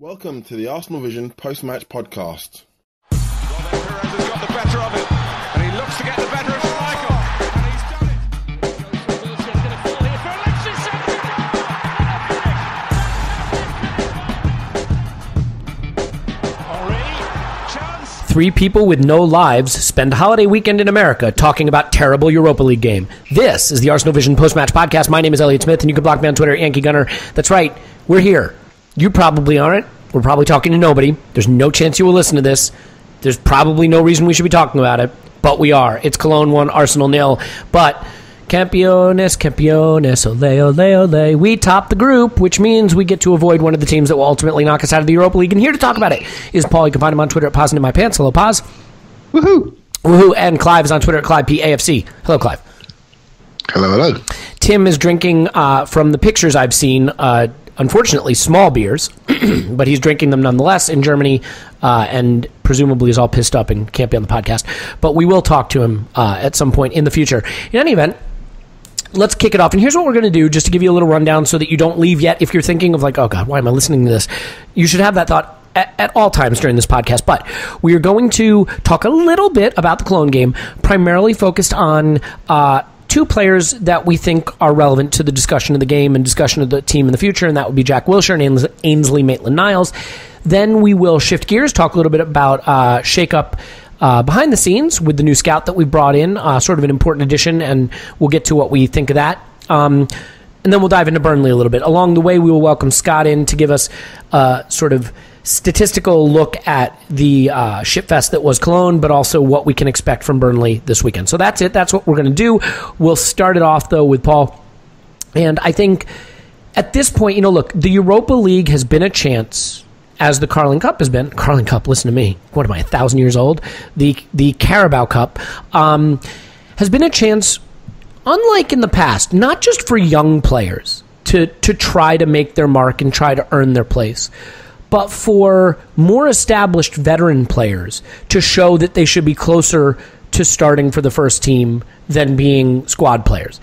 Welcome to the Arsenal Vision post-match podcast. Well, then Perez has got the better of it, and he looks to get the better of Schmeichel, and he's done it. Wilshere's going to fall here for Alexis. Henry, chance. Three people with no lives spend a holiday weekend in America talking about terrible Europa League game. This is the Arsenal Vision post-match podcast. My name is Elliot Smith, and you can block me on Twitter at Yankee Gunner. That's right, we're here. You probably aren't. We're probably talking to nobody. There's no chance you will listen to this. There's probably no reason we should be talking about it, but we are. It's Cologne 1, Arsenal 0. But Campeones, ole, ole, ole. We top the group, which means we get to avoid one of the teams that will ultimately knock us out of the Europa League. And here to talk about it is Paul. You can find him on Twitter at Pausing in My Pants. Hello, Paz. Woohoo! Woohoo! And Clive is on Twitter at ClivePAFC. Hello, Clive. Hello. Tim is drinking, from the pictures I've seen, unfortunately, small beers, but he's drinking them nonetheless in Germany, and presumably is all pissed up and can't be on the podcast. But we will talk to him at some point in the future. In any event, let's kick it off. And here's what we're going to do, just to give you a little rundown so that you don't leave yet. If you're thinking of like, oh, God, why am I listening to this? You should have that thought at all times during this podcast. But we are going to talk a little bit about the Cologne game, primarily focused on two players that we think are relevant to the discussion of the game and discussion of the team in the future, and that would be Jack Wilshere and Ainsley Maitland-Niles. Then we will shift gears, talk a little bit about shake-up behind the scenes with the new scout that we brought in, sort of an important addition, and we'll get to what we think of that. And then we'll dive into Burnley a little bit. Along the way, we will welcome Scott in to give us sort of statistical look at the shitfest that was Cologne, but also what we can expect from Burnley this weekend. So that's it. That's what we're going to do. We'll start it off, though, with Paul. And I think at this point, look, the Europa League has been a chance, as the Carling Cup has been. Carling Cup, listen to me. What am I, 1,000 years old? The Carabao Cup has been a chance, unlike in the past, not just for young players to try to make their mark and try to earn their place, but for more established veteran players to show that they should be closer to starting for the first team than being squad players.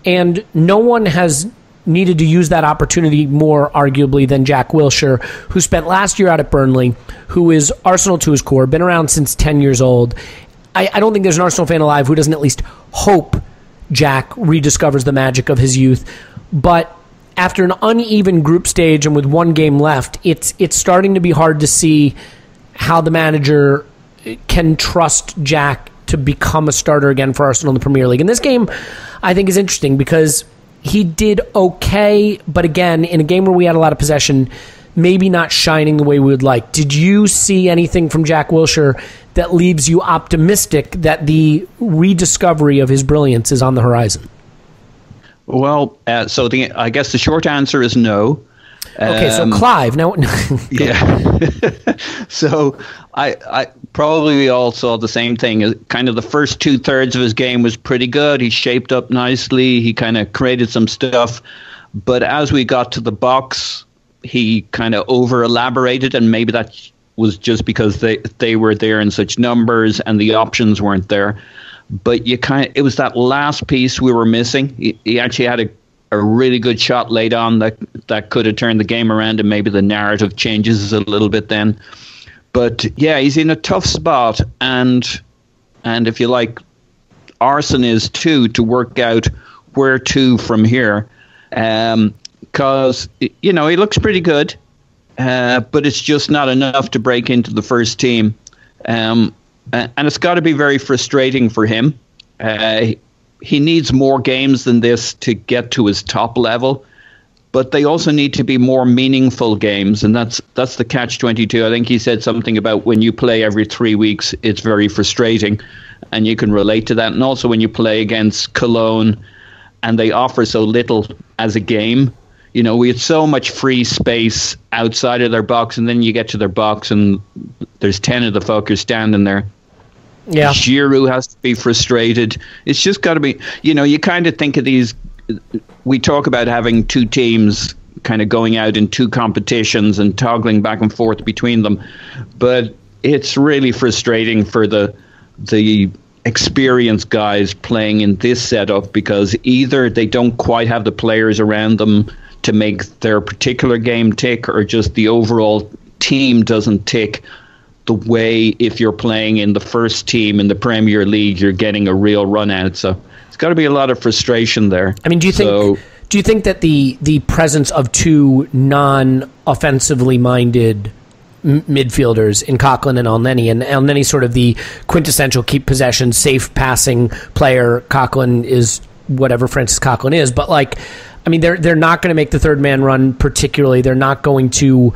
And no one has needed to use that opportunity more, arguably, than Jack Wilshere, who spent last year out at Burnley, who is Arsenal to his core, been around since 10 years old. I don't think there's an Arsenal fan alive who doesn't at least hope Jack rediscovers the magic of his youth. But after an uneven group stage and with one game left, it's starting to be hard to see how the manager can trust Jack to become a starter again for Arsenal in the Premier League. And this game, I think, is interesting because he did okay, but again, in a game where we had a lot of possession, maybe not shining the way we would like. Did you see anything from Jack Wilshere that leaves you optimistic that the rediscovery of his brilliance is on the horizon? Well, I guess the short answer is no. Okay, so Clive, now... Yeah. So I probably we all saw the same thing. Kind of the first 2/3 of his game was pretty good. He shaped up nicely. He kind of created some stuff. But as we got to the box, he kind of over-elaborated, and maybe that was just because they were there in such numbers and the options weren't there. But it was that last piece we were missing. He actually had a really good shot laid on that could have turned the game around, and maybe the narrative changes a little bit then. But yeah, he's in a tough spot, and if you like, Arsenal is too, to work out where to from here, because he looks pretty good, but it's just not enough to break into the first team. And it's got to be very frustrating for him. He needs more games than this to get to his top level, but they also need to be more meaningful games, and that's the catch-22. I think he said something about when you play every 3 weeks, it's very frustrating, and you can relate to that. And also when you play against Cologne, and they offer so little as a game. We had so much free space outside of their box, and then you get to their box, and there's 10 of the fuckers standing there. Yeah, Giroud has to be frustrated. It's just got to be, you kind of think of these, we talk about having two teams kind of going out in two competitions and toggling back and forth between them. But it's really frustrating for the experienced guys playing in this setup, because either they don't quite have the players around them to make their particular game tick, or just the overall team doesn't tick the way if you're playing in the first team in the Premier League, you're getting a real run out. So it's got to be a lot of frustration there. I mean, do you think that the presence of two non-offensively minded midfielders in Coughlin and Elneny, and Elneny sort of the quintessential keep possession, safe passing player, Coughlin is whatever Francis Coughlin is, but like, I mean, they're not going to make the third man run particularly. They're not going to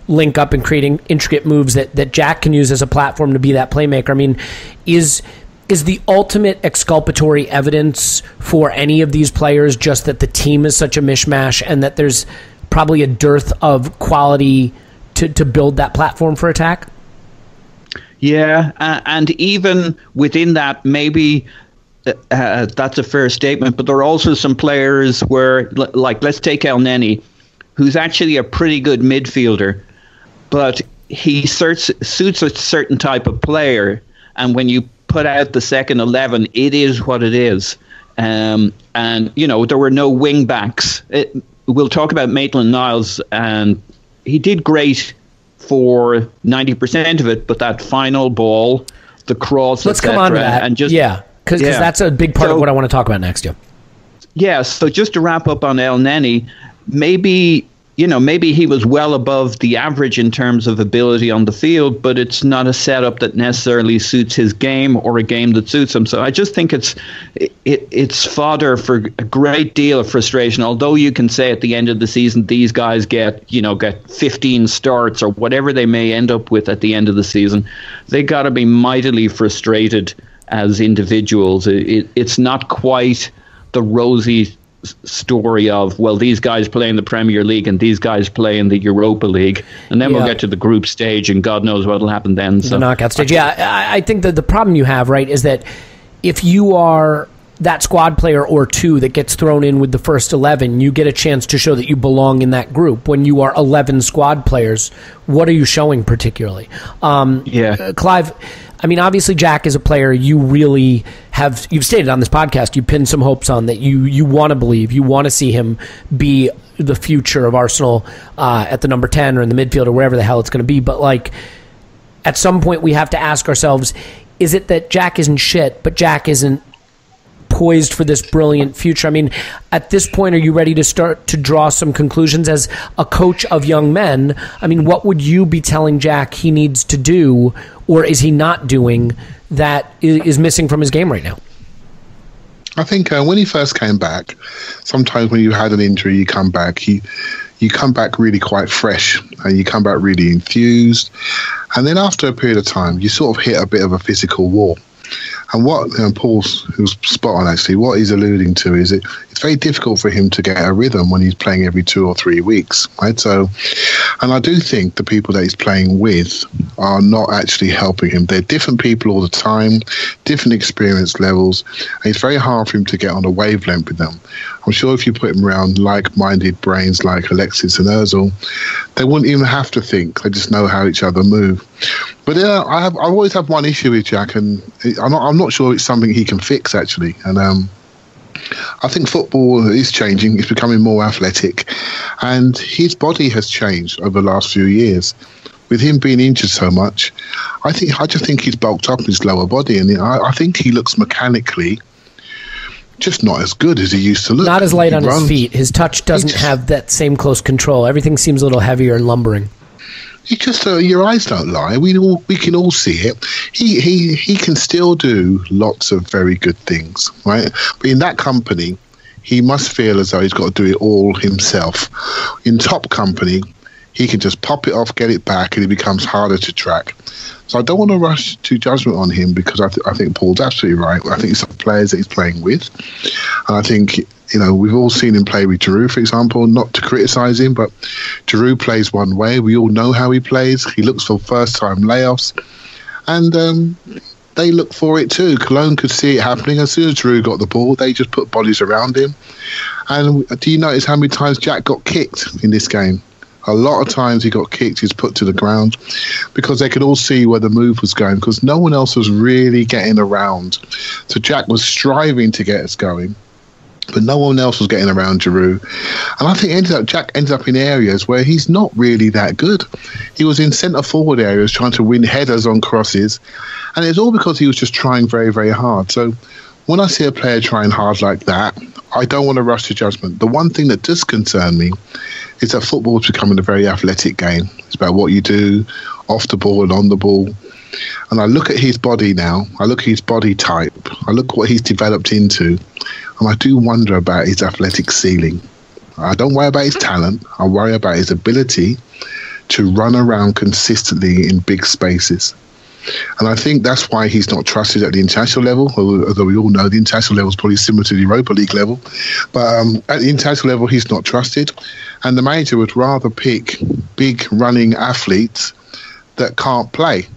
link up and creating intricate moves that Jack can use as a platform to be that playmaker. I mean, is the ultimate exculpatory evidence for any of these players just that the team is such a mishmash and that there's probably a dearth of quality to build that platform for attack? Yeah, and even within that, maybe that's a fair statement, but there are also some players where, like, let's take Elneny, who's actually a pretty good midfielder, but he suits a certain type of player, and when you put out the second 11, it is what it is. And, you know, there were no wing backs. We'll talk about Maitland-Niles, and he did great for 90% of it, but that final ball, the cross, let's come on to that. And just, because that's a big part of what I want to talk about next. Yeah, so just to wrap up on Elneny, maybe he was well above the average in terms of ability on the field, but it's not a setup that necessarily suits his game or a game that suits him. So I just think it's fodder for a great deal of frustration. Although you can say at the end of the season these guys get 15 starts or whatever they may end up with at the end of the season, they got to be mightily frustrated as individuals. It's not quite the rosy story of, well, these guys play in the Premier League and these guys play in the Europa League, and then we'll get to the group stage and God knows what will happen then. So the knockout stage. I think that the problem you have, right, is that if you are that squad player or two that gets thrown in with the first 11, you get a chance to show that you belong in that group. When you are 11 squad players, what are you showing particularly? Clive, I mean, obviously Jack is a player you really have, you've stated on this podcast, you pinned some hopes on, that you want to believe, you want to see him be the future of Arsenal at the number 10 or in the midfield or wherever the hell it's going to be. But like, at some point we have to ask ourselves, is it that Jack isn't shit, but Jack isn't poised for this brilliant future? I mean, at this point, are you ready to start to draw some conclusions as a coach of young men? I mean, what would you be telling Jack he needs to do, or is he not doing, that is missing from his game right now? I think when he first came back, sometimes when you had an injury, you come back, you come back really quite fresh and you come back really enthused. And then after a period of time, you sort of hit a bit of a physical wall. And what Paul's, who's spot on actually, what he's alluding to is it's very difficult for him to get a rhythm when he's playing every 2 or 3 weeks, right? So, and I do think the people that he's playing with are not actually helping him. They're different people all the time, different experience levels, and it's very hard for him to get on a wavelength with them. I'm sure if you put him around like-minded brains like Alexis and Ozil, they wouldn't even have to think. They just know how each other move. But I've always had one issue with Jack, and I'm not sure it's something he can fix, actually. And I think football is changing. It's becoming more athletic. And his body has changed over the last few years. With him being injured so much, I just think he's bulked up his lower body. And I think he looks mechanically just not as good as he used to look. Not as light on his feet. His touch doesn't have that same close control. Everything seems a little heavier and lumbering. It just your eyes don't lie. We can all see it. He can still do lots of very good things, right? But in that company, he must feel as though he's got to do it all himself. In top company, he can just pop it off, get it back, and it becomes harder to track. So I don't want to rush to judgment on him, because I think Paul's absolutely right. I think it's the players that he's playing with, and I think, we've all seen him play with Giroud, for example. Not to criticise him, but Giroud plays one way. We all know how he plays. He looks for first-time layoffs, and they look for it too. Cologne could see it happening. As soon as Giroud got the ball, they just put bodies around him. And do you notice how many times Jack got kicked in this game? A lot of times he got kicked, he's put to the ground, because they could all see where the move was going, because no one else was really getting around. So Jack was striving to get us going. but no one else was getting around Giroud. And I think Jack ends up in areas where he's not really that good. He was in centre-forward areas trying to win headers on crosses, and it's all because he was just trying very, very hard. So when I see a player trying hard like that, I don't want to rush to judgment. The one thing that does concern me is that football is becoming a very athletic game. It's about what you do off the ball and on the ball. And I look at his body now, I look at his body type, I look at what he's developed into, and I do wonder about his athletic ceiling. I don't worry about his talent, I worry about his ability to run around consistently in big spaces. And I think that's why he's not trusted at the international level, although we all know the international level is probably similar to the Europa League level. But at the international level, he's not trusted. And the manager would rather pick big running athletes that can't play.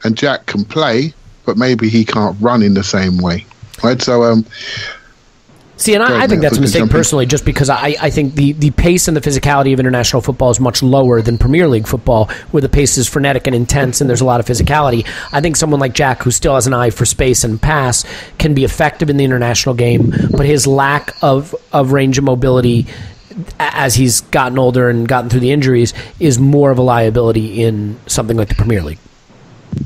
And Jack can play, but maybe he can't run in the same way. Right? So, see, and I think that's a mistake personally, just because I think the pace and the physicality of international football is much lower than Premier League football, where the pace is frenetic and intense and there's a lot of physicality. I think someone like Jack, who still has an eye for space and pass, can be effective in the international game, but his lack of range and mobility as he's gotten older and gotten through the injuries is more of a liability in something like the Premier League.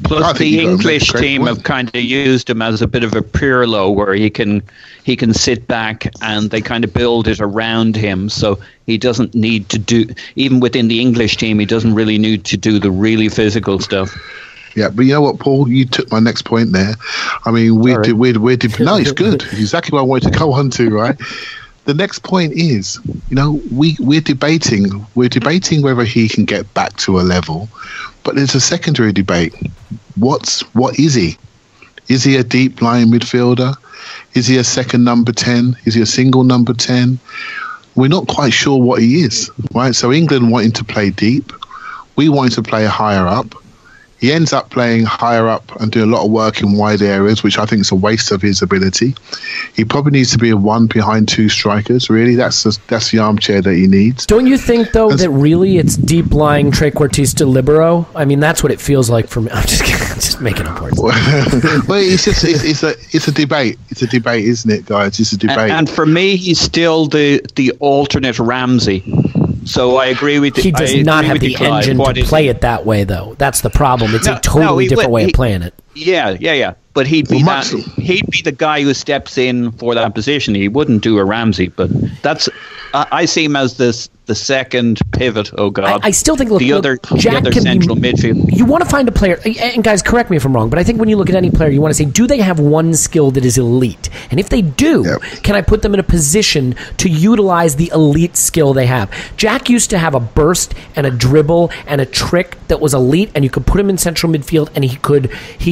Plus, the English team have kind of used him as a bit of a Pirlo, where he can sit back and they kind of build it around him. So he doesn't need to do, even within the English team, he doesn't really need to do the really physical stuff. Yeah, but you know what, Paul? You took my next point there. I mean, no, it's good. Exactly what I wanted to go on to, right? The next point is, we're debating whether he can get back to a level, but there's a secondary debate. What is he? Is he a deep lying midfielder? Is he a second number 10? Is he a single number 10? We're not quite sure what he is, right? So England wanting to play deep, we wanting to play higher up. He ends up playing higher up and doing a lot of work in wide areas, which I think is a waste of his ability. He probably needs to be a one behind two strikers, really. That's the armchair that he needs. Don't you think, though, that really it's deep-lying trequartista libero? I mean, that's what it feels like for me. I'm just making up words. Well, it's a debate. It's a debate, isn't it, guys? It's a debate. And for me, he's still the alternate Ramsey. So I agree with he does not have the engine to play it that way, though. That's the problem. It's a totally different way of playing it. Yeah. But he'd be the guy who steps in for that position. He wouldn't do a Ramsey, but that's I see him as the second pivot. Oh God! I still think the other central midfield. You want to find a player, and guys, correct me if I'm wrong, but I think when you look at any player, you want to say, do they have one skill that is elite? And if they do, can I put them in a position to utilize the elite skill they have? Jack used to have a burst and a dribble and a trick that was elite, and you could put him in central midfield, and he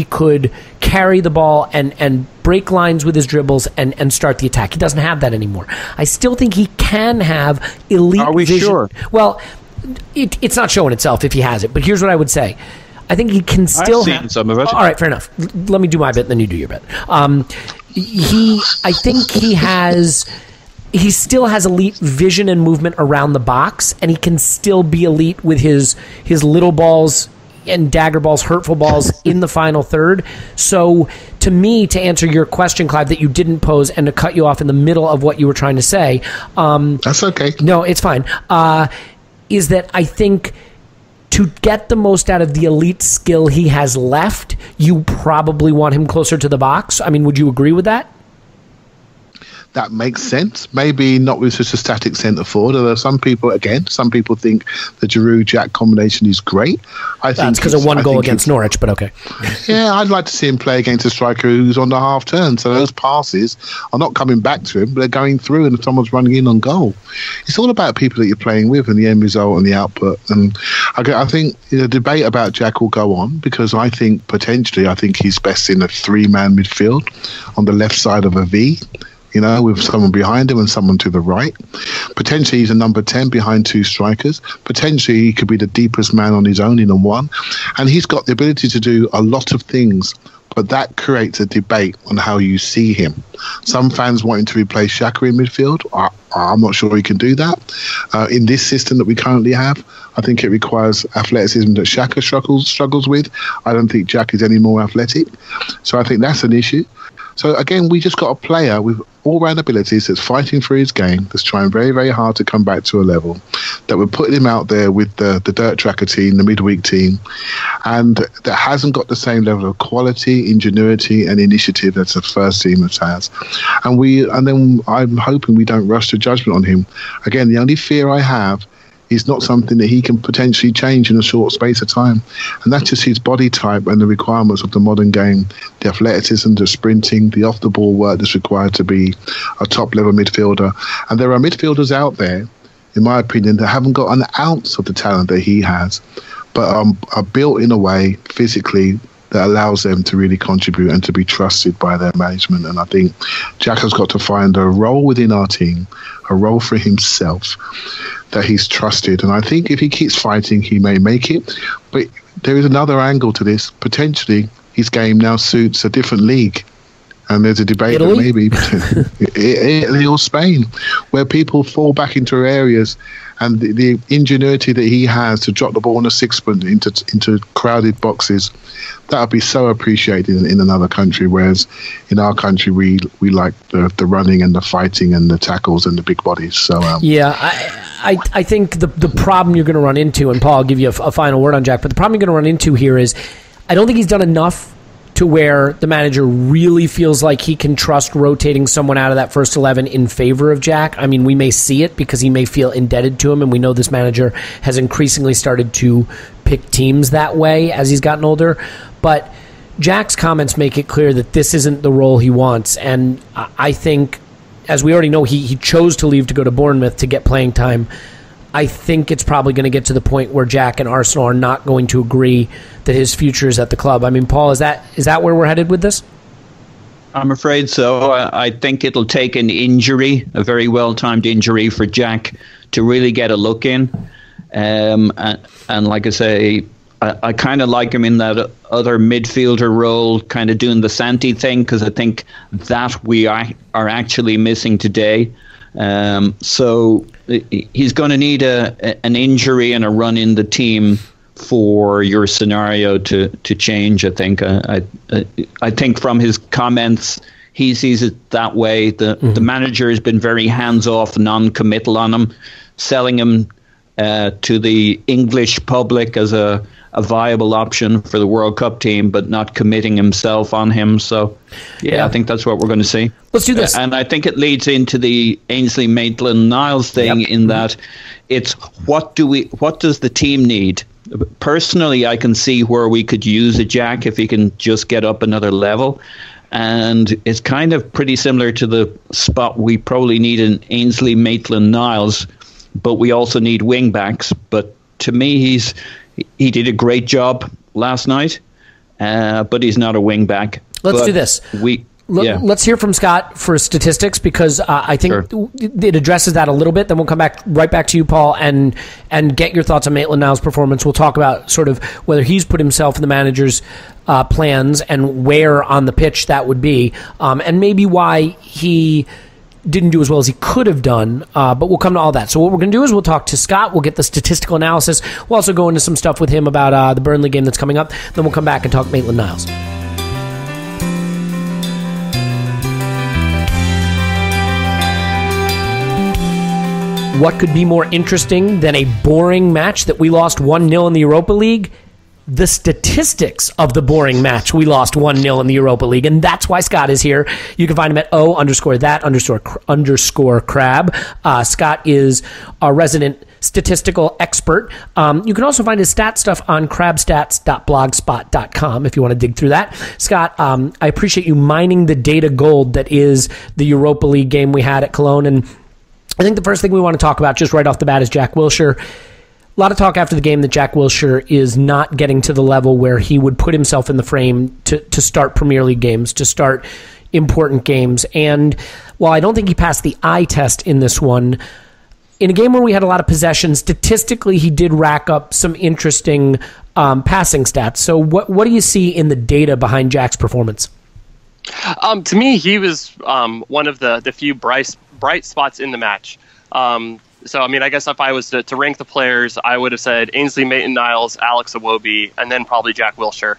could carry the ball and break lines with his dribbles and start the attack. He doesn't have that anymore. I still think he can have elite vision. Are we sure? Well, it's not showing itself if he has it, but here's what I would say. I think he can still I've seen some of it. All right, fair enough. Let me do my bit, and then you do your bit. I think he still has elite vision and movement around the box, and he can still be elite with his little balls and dagger balls, hurtful balls in the final third. So to me, to answer your question, Clive, that you didn't pose and to cut you off in the middle of what you were trying to say. That's okay. No, it's fine. Is that I think to get the most out of the elite skill he has left, you probably want him closer to the box. I mean, would you agree with that? That makes sense. Maybe not with such a static centre forward. Although some people think the Giroud-Jack combination is great. I think that's because of one goal against Norwich, but okay. Yeah, I'd like to see him play against a striker who's on the half turn. So those passes are not coming back to him, but they're going through and someone's running in on goal. It's all about people that you're playing with and the end result and the output. And I think the debate about Jack will go on because I think he's best in a three-man midfield on the left side of a V. With someone behind him and someone to the right. Potentially he's a number 10 behind two strikers. Potentially he could be the deepest man on his own in a one. And he's got the ability to do a lot of things, but that creates a debate on how you see him. Some fans want him to replace Xhaka in midfield. I'm not sure he can do that. In this system that we currently have, I think it requires athleticism that Xhaka struggles with. I don't think Jack is any more athletic. So I think that's an issue. So again, we just got a player with all-round abilities that's fighting for his game, that's trying very, very hard to come back to a level, that we're putting him out there with the dirt tracker team, the midweek team, and that hasn't got the same level of quality, ingenuity, and initiative that the first team has. And then I'm hoping we don't rush to judgment on him. Again, the only fear I have is not something that he can potentially change in a short space of time. And that's just his body type and the requirements of the modern game, the athleticism, the sprinting, the off-the-ball work that's required to be a top-level midfielder. And there are midfielders out there, in my opinion, that haven't got an ounce of the talent that he has, but are built in a way, physically, that allows them to really contribute and to be trusted by their management. And I think Jack has got to find a role within our team, a role for himself that he's trusted. And I think if he keeps fighting, he may make it. But there is another angle to this. Potentially, his game now suits a different league. And there's a debate that maybe Italy or Spain, where people fall back into areas, and the ingenuity that he has to drop the ball on a sixpence into crowded boxes, that would be so appreciated in another country. Whereas in our country, we like the running and the fighting and the tackles and the big bodies. So I think the problem you're going to run into, and Paul, I'll give you a final word on Jack, but the problem you're going to run into here is I don't think he's done enough to where the manager really feels like he can trust rotating someone out of that first 11 in favor of Jack. I mean, we may see it because he may feel indebted to him, and we know this manager has increasingly started to pick teams that way as he's gotten older. But Jack's comments make it clear that this isn't the role he wants, and I think, as we already know, he chose to leave to go to Bournemouth to get playing time. I think it's probably going to get to the point where Jack and Arsenal are not going to agree that his future is at the club. I mean, Paul, is that where we're headed with this? I'm afraid so. I think it'll take an injury, a very well-timed injury for Jack to really get a look in. And like I say, I kind of like him in that other midfielder role, kind of doing the Santi thing, because I think that we are actually missing today. So he's going to need an injury and a run in the team for your scenario to change. I think. I think from his comments, he sees it that way. The manager has been very hands-off, non-committal on him, selling him to the English public as a viable option for the World Cup team, but not committing himself on him. So, yeah, I think that's what we're going to see. Let's do this. And I think it leads into the Ainsley Maitland-Niles thing, in that it's what does the team need? Personally, I can see where we could use a Jack if he can just get up another level. And it's kind of pretty similar to the spot we probably need in Ainsley Maitland-Niles, but we also need wing backs. But to me, he did a great job last night, but he's not a wing back. Let's do this. Let's hear from Scott for statistics, because I think it addresses that a little bit. Then we'll come right back to you, Paul, and get your thoughts on Maitland-Niles' performance. We'll talk about sort of whether he's put himself in the manager's plans and where on the pitch that would be, and maybe why he didn't do as well as he could have done, but we'll come to all that. So what we're going to do is we'll talk to Scott. We'll get the statistical analysis. We'll also go into some stuff with him about the Burnley game that's coming up. Then we'll come back and talk Maitland-Niles. What could be more interesting than a boring match that we lost 1-0 in the Europa League? The statistics of the boring match we lost 1-0 in the Europa League, and that's why Scott is here. You can find him at O_that_crab. Scott is our resident statistical expert. You can also find his stat stuff on crabstats.blogspot.com if you want to dig through that. Scott, I appreciate you mining the data gold that is the Europa League game we had at Cologne, and I think the first thing we want to talk about just right off the bat is Jack Wilshere. A lot of talk after the game that Jack Wilshere is not getting to the level where he would put himself in the frame to start Premier League games, to start important games. And while I don't think he passed the eye test in this one, in a game where we had a lot of possession, statistically he did rack up some interesting passing stats. So what do you see in the data behind Jack's performance? To me, he was one of the few bright spots in the match. So, I mean, I guess if I was to rank the players, I would have said Ainsley Maitland-Niles, Alex Iwobi, and then probably Jack Wilshere.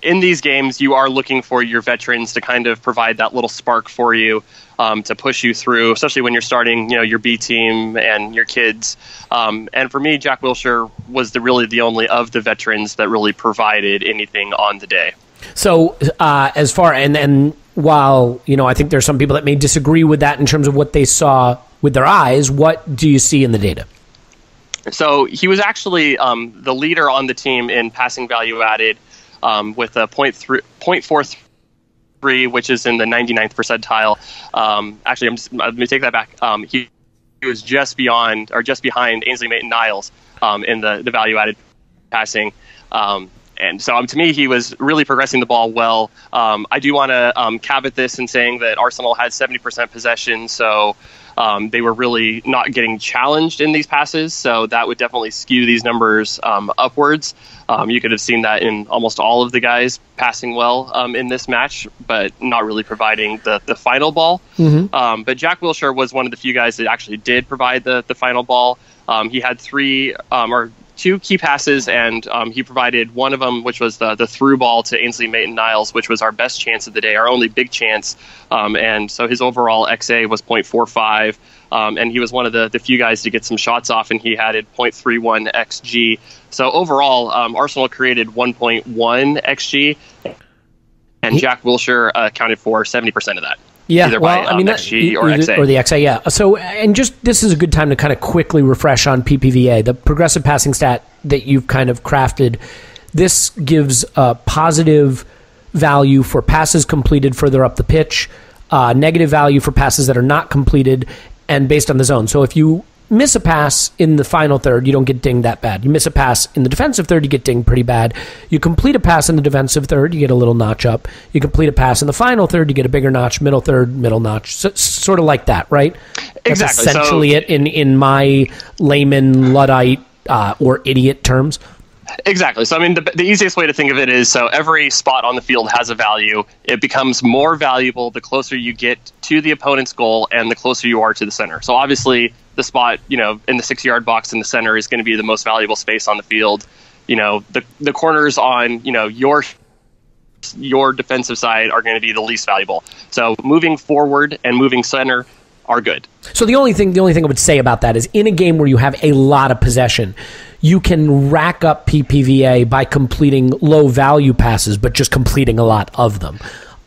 in these games, you are looking for your veterans to kind of provide that little spark for you, to push you through, especially when you're starting, your B team and your kids. And for me, Jack Wilshere was really the only of the veterans that really provided anything on the day. So as far, and while, I think there's some people that may disagree with that in terms of what they saw with their eyes, what do you see in the data? So he was actually the leader on the team in passing value added, with a 0.43, which is in the 99th percentile. Actually, let me take that back. He was just behind Ainsley Maitland-Niles in the value added passing. And so to me, he was really progressing the ball well. I do want to caveat this in saying that Arsenal had 70% possession, so they were really not getting challenged in these passes. So that would definitely skew these numbers upwards. You could have seen that in almost all of the guys passing well in this match, but not really providing the final ball. Mm-hmm. But Jack Wilshere was one of the few guys that actually did provide the final ball. He had two key passes, and he provided one of them, which was the through ball to Ainsley Maitland-Niles, which was our best chance of the day, our only big chance. And so his overall XA was 0.45, and he was one of the few guys to get some shots off, and he had 0.31 XG. So overall, Arsenal created 1.1 XG, and Jack Wilshere accounted for 70% of that. Yeah, either by XG or XA. Or the XA, yeah. So, and this is a good time to kind of quickly refresh on PPVA, the progressive passing stat that you've kind of crafted. This gives a positive value for passes completed further up the pitch, negative value for passes that are not completed, and based on the zone. So if you miss a pass in the final third, you don't get dinged that bad. You miss a pass in the defensive third, you get dinged pretty bad. You complete a pass in the defensive third, you get a little notch up. You complete a pass in the final third, you get a bigger notch. Middle third, middle notch. So, sort of like that, right? Exactly. That's essentially it in my layman, Luddite, or idiot terms. Exactly. So, I mean, the easiest way to think of it is, so every spot on the field has a value. It becomes more valuable the closer you get to the opponent's goal and the closer you are to the center. So, obviously, the spot, in the 6-yard box in the center is going to be the most valuable space on the field. The corners on, your defensive side are going to be the least valuable. So, moving forward and moving center are good. So the only thing I would say about that is, in a game where you have a lot of possession, you can rack up PPVA by completing low value passes, but just completing a lot of them.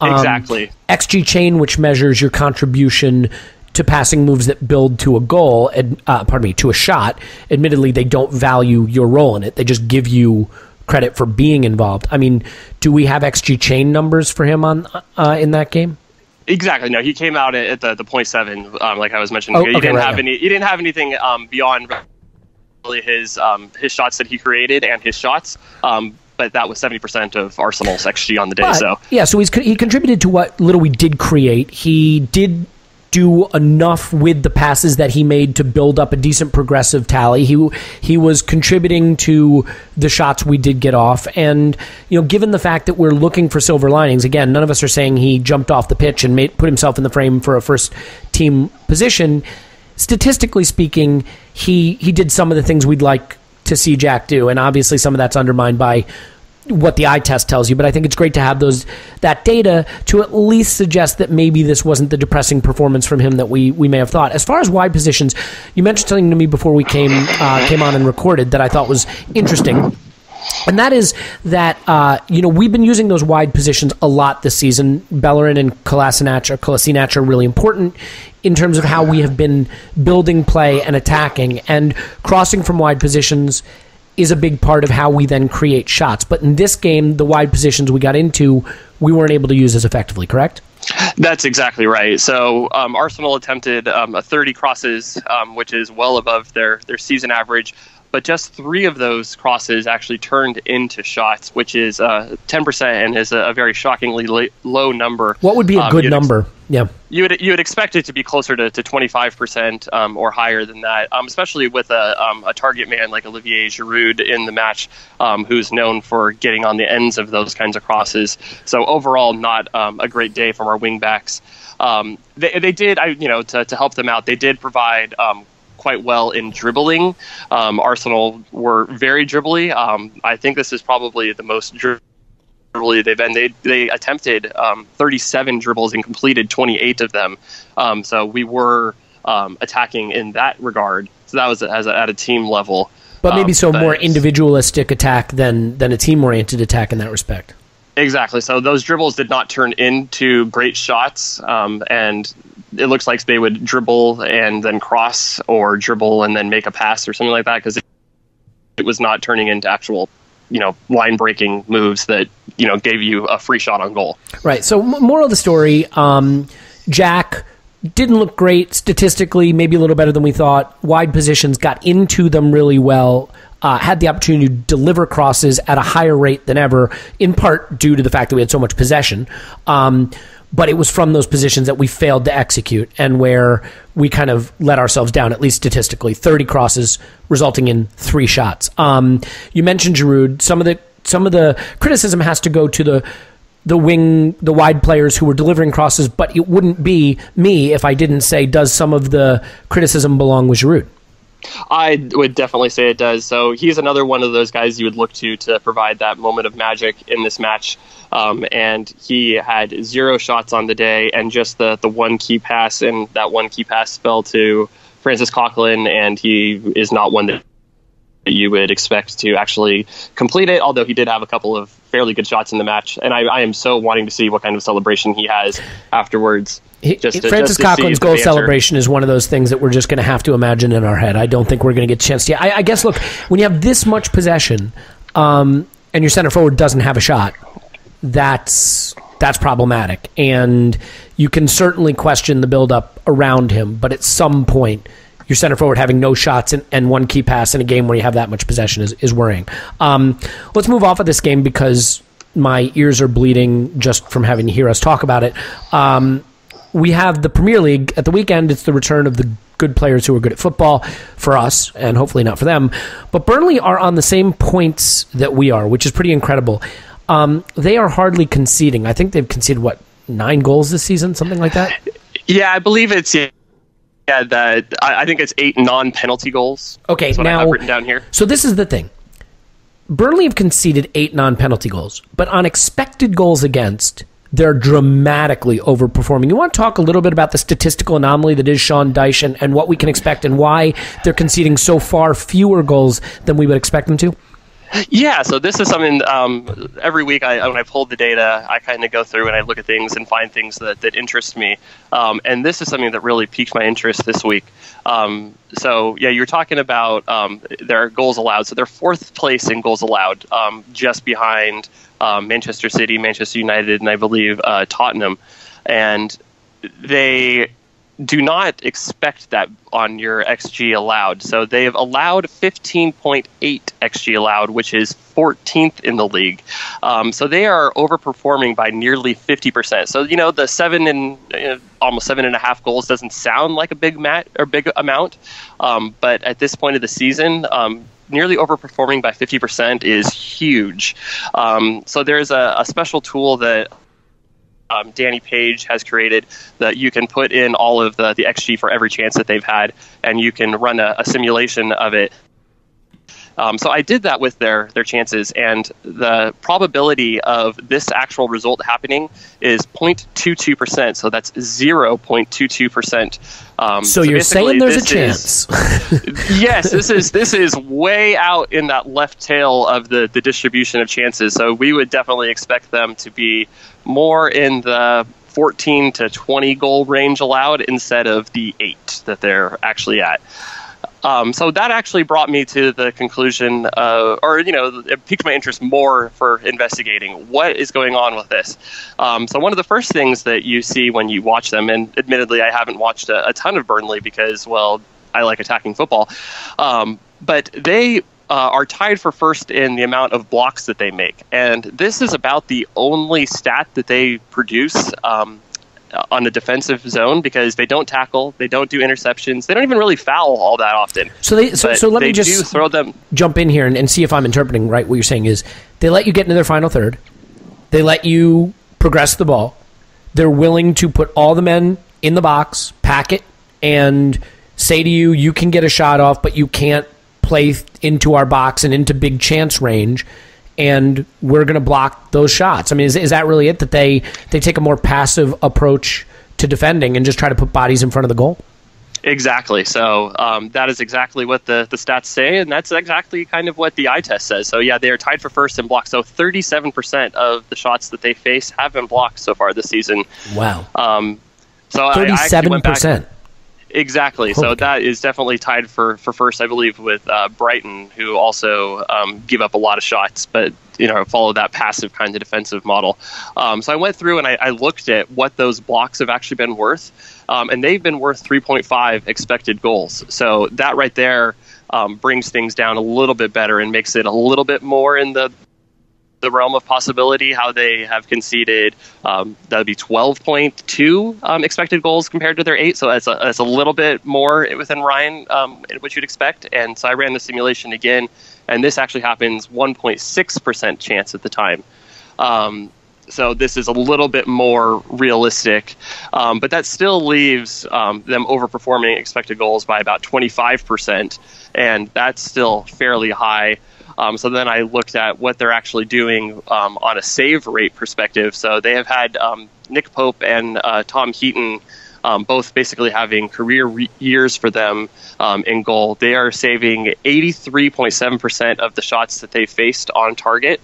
Exactly. XG chain, which measures your contribution to passing moves that build to a goal, to a shot. Admittedly, they don't value your role in it. They just give you credit for being involved. I mean, do we have XG chain numbers for him on in that game? Exactly. No, he came out at the 0.7, like I was mentioning. He didn't have anything beyond really his shots that he created and his shots. But that was 70% of Arsenal's XG on the day. So he contributed to what little we did create. He did do enough with the passes that he made to build up a decent progressive tally. He was contributing to the shots we did get off, and given the fact that we're looking for silver linings, again, none of us are saying he jumped off the pitch and put himself in the frame for a first team position. Statistically speaking, he did some of the things we'd like to see Jack do, and obviously some of that's undermined by what the eye test tells you, but I think it's great to have that data to at least suggest that maybe this wasn't the depressing performance from him that we may have thought. As far as wide positions, you mentioned something to me before we came on and recorded that I thought was interesting. And that is that, we've been using those wide positions a lot this season. Bellerin and Kolasinac are really important in terms of how we have been building play and attacking, and crossing from wide positions is a big part of how we then create shots. But in this game, the wide positions we got into, we weren't able to use as effectively, correct? That's exactly right. So Arsenal attempted 30 crosses, which is well above their season average. But just 3 of those crosses actually turned into shots, which is 10% and is a very shockingly low number. What would be a good number? Yeah, you would expect it to be closer to 25% or higher than that, especially with a target man like Oliver Giroud in the match, who's known for getting on the ends of those kinds of crosses. So overall, not a great day from our wingbacks. They did, to help them out, they did provide quite well in dribbling. Arsenal were very dribbly. I think this is probably the most they attempted 37 dribbles and completed 28 of them. So we were attacking in that regard. So that was at a team level. But maybe more individualistic attack than a team-oriented attack in that respect. Exactly. So those dribbles did not turn into great shots, and it looks like they would dribble and then cross, or dribble and then make a pass or something like that, because it was not turning into actual, line-breaking moves that, gave you a free shot on goal. Right. So moral of the story, Jack didn't look great statistically, maybe a little better than we thought. Wide positions, got into them really well. Had the opportunity to deliver crosses at a higher rate than ever, in part due to the fact that we had so much possession. But it was from those positions that we failed to execute, and where we kind of let ourselves down, at least statistically. 30 crosses resulting in 3 shots. You mentioned Giroud. Some of the criticism has to go to the wide players who were delivering crosses, but it wouldn't be me if I didn't say, does some of the criticism belong with Giroud? I would definitely say it does. So he's another one of those guys you would look to provide that moment of magic in this match. And he had 0 shots on the day, and just the one key pass, and that one key pass fell to Francis Coquelin, and he is not one that you would expect to actually complete it, although he did have a couple of fairly good shots in the match. And I am so wanting to see what kind of celebration he has afterwards. Francis Coquelin's goal celebration is one of those things that we're just going to have to imagine in our head. I don't think we're going to get a chance to. I guess, look, when you have this much possession and your center forward doesn't have a shot, that's problematic. And you can certainly question the build-up around him, but at some point, your center forward having no shots and one key pass in a game where you have that much possession is worrying. Let's move off of this game because my ears are bleeding just from having to hear us talk about it. We have the Premier League at the weekend. It's the return of the good players who are good at football for us, and hopefully not for them. But Burnley are on the same points that we are, which is pretty incredible. They are hardly conceding. I think they've conceded, 9 goals this season, something like that? Yeah, I believe it's... I think it's 8 non-penalty goals. Okay, that's what now I have written down here. So this is the thing. Burnley have conceded 8 non-penalty goals, but on expected goals against, they're dramatically overperforming. You want to talk a little bit about the statistical anomaly that is Sean Dyche and what we can expect and why they're conceding so far fewer goals than we would expect them to? Yeah, so this is something every week when I pull the data, I kind of go through and I look at things and find things that interest me. And this is something that really piqued my interest this week. So, yeah, you're talking about their goals allowed. So they're 4th place in goals allowed, just behind Manchester City, Manchester United, and I believe Tottenham. And they do not expect that on your XG allowed. So they have allowed 15.8 XG allowed, which is 14th in the league. So they are overperforming by nearly 50%. So, the almost 7.5 goals doesn't sound like a big amount. But at this point of the season, nearly overperforming by 50% is huge. So there's a special tool that Danny Page has created that you can put in all of the XG for every chance that they've had, and you can run a simulation of it. So I did that with their chances, and the probability of this actual result happening is 0.22%. So that's 0.22%. So you're saying there's a chance? Yes, this is way out in that left tail of the distribution of chances. So we would definitely expect them to be more in the 14 to 20 goal range allowed instead of the 8 that they're actually at. So that actually brought me to the conclusion, it piqued my interest more for investigating what is going on with this. So one of the first things that you see when you watch them, and admittedly I haven't watched a ton of Burnley because, well, I like attacking football, but they are tied for first in the amount of blocks that they make. And this is about the only stat that they produce on the defensive zone, because they don't tackle, they don't do interceptions, they don't even really foul all that often. So let me just jump in here and see if I'm interpreting right. What you're saying is they let you get into their final third, they let you progress the ball, they're willing to put all the men in the box, pack it, and say to you, you can get a shot off, but you can't play into our box and into big chance range. and we're going to block those shots. I mean, is that really it, that they take a more passive approach to defending and just try to put bodies in front of the goal? Exactly. So that is exactly what the stats say, and that's exactly kind of what the eye test says. So, yeah, they are tied for first in blocks. So 37% of the shots that they face have been blocked so far this season. Wow. So 37%. Exactly. So that is definitely tied for first, I believe, with Brighton, who also give up a lot of shots, but follow that passive kind of defensive model. So I went through and I looked at what those blocks have actually been worth, and they've been worth 3.5 expected goals. So that right there brings things down a little bit better and makes it a little bit more in the realm of possibility. How they have conceded, that would be 12.2 expected goals compared to their 8. So that's a little bit more within Ryan, what you'd expect. And so I ran the simulation again, and this actually happens 1.6% chance at the time. So this is a little bit more realistic, but that still leaves them overperforming expected goals by about 25%, and that's still fairly high. So then I looked at what they're actually doing on a save rate perspective. So they have had Nick Pope and Tom Heaton both basically having career years for them in goal. They are saving 83.7% of the shots that they faced on target,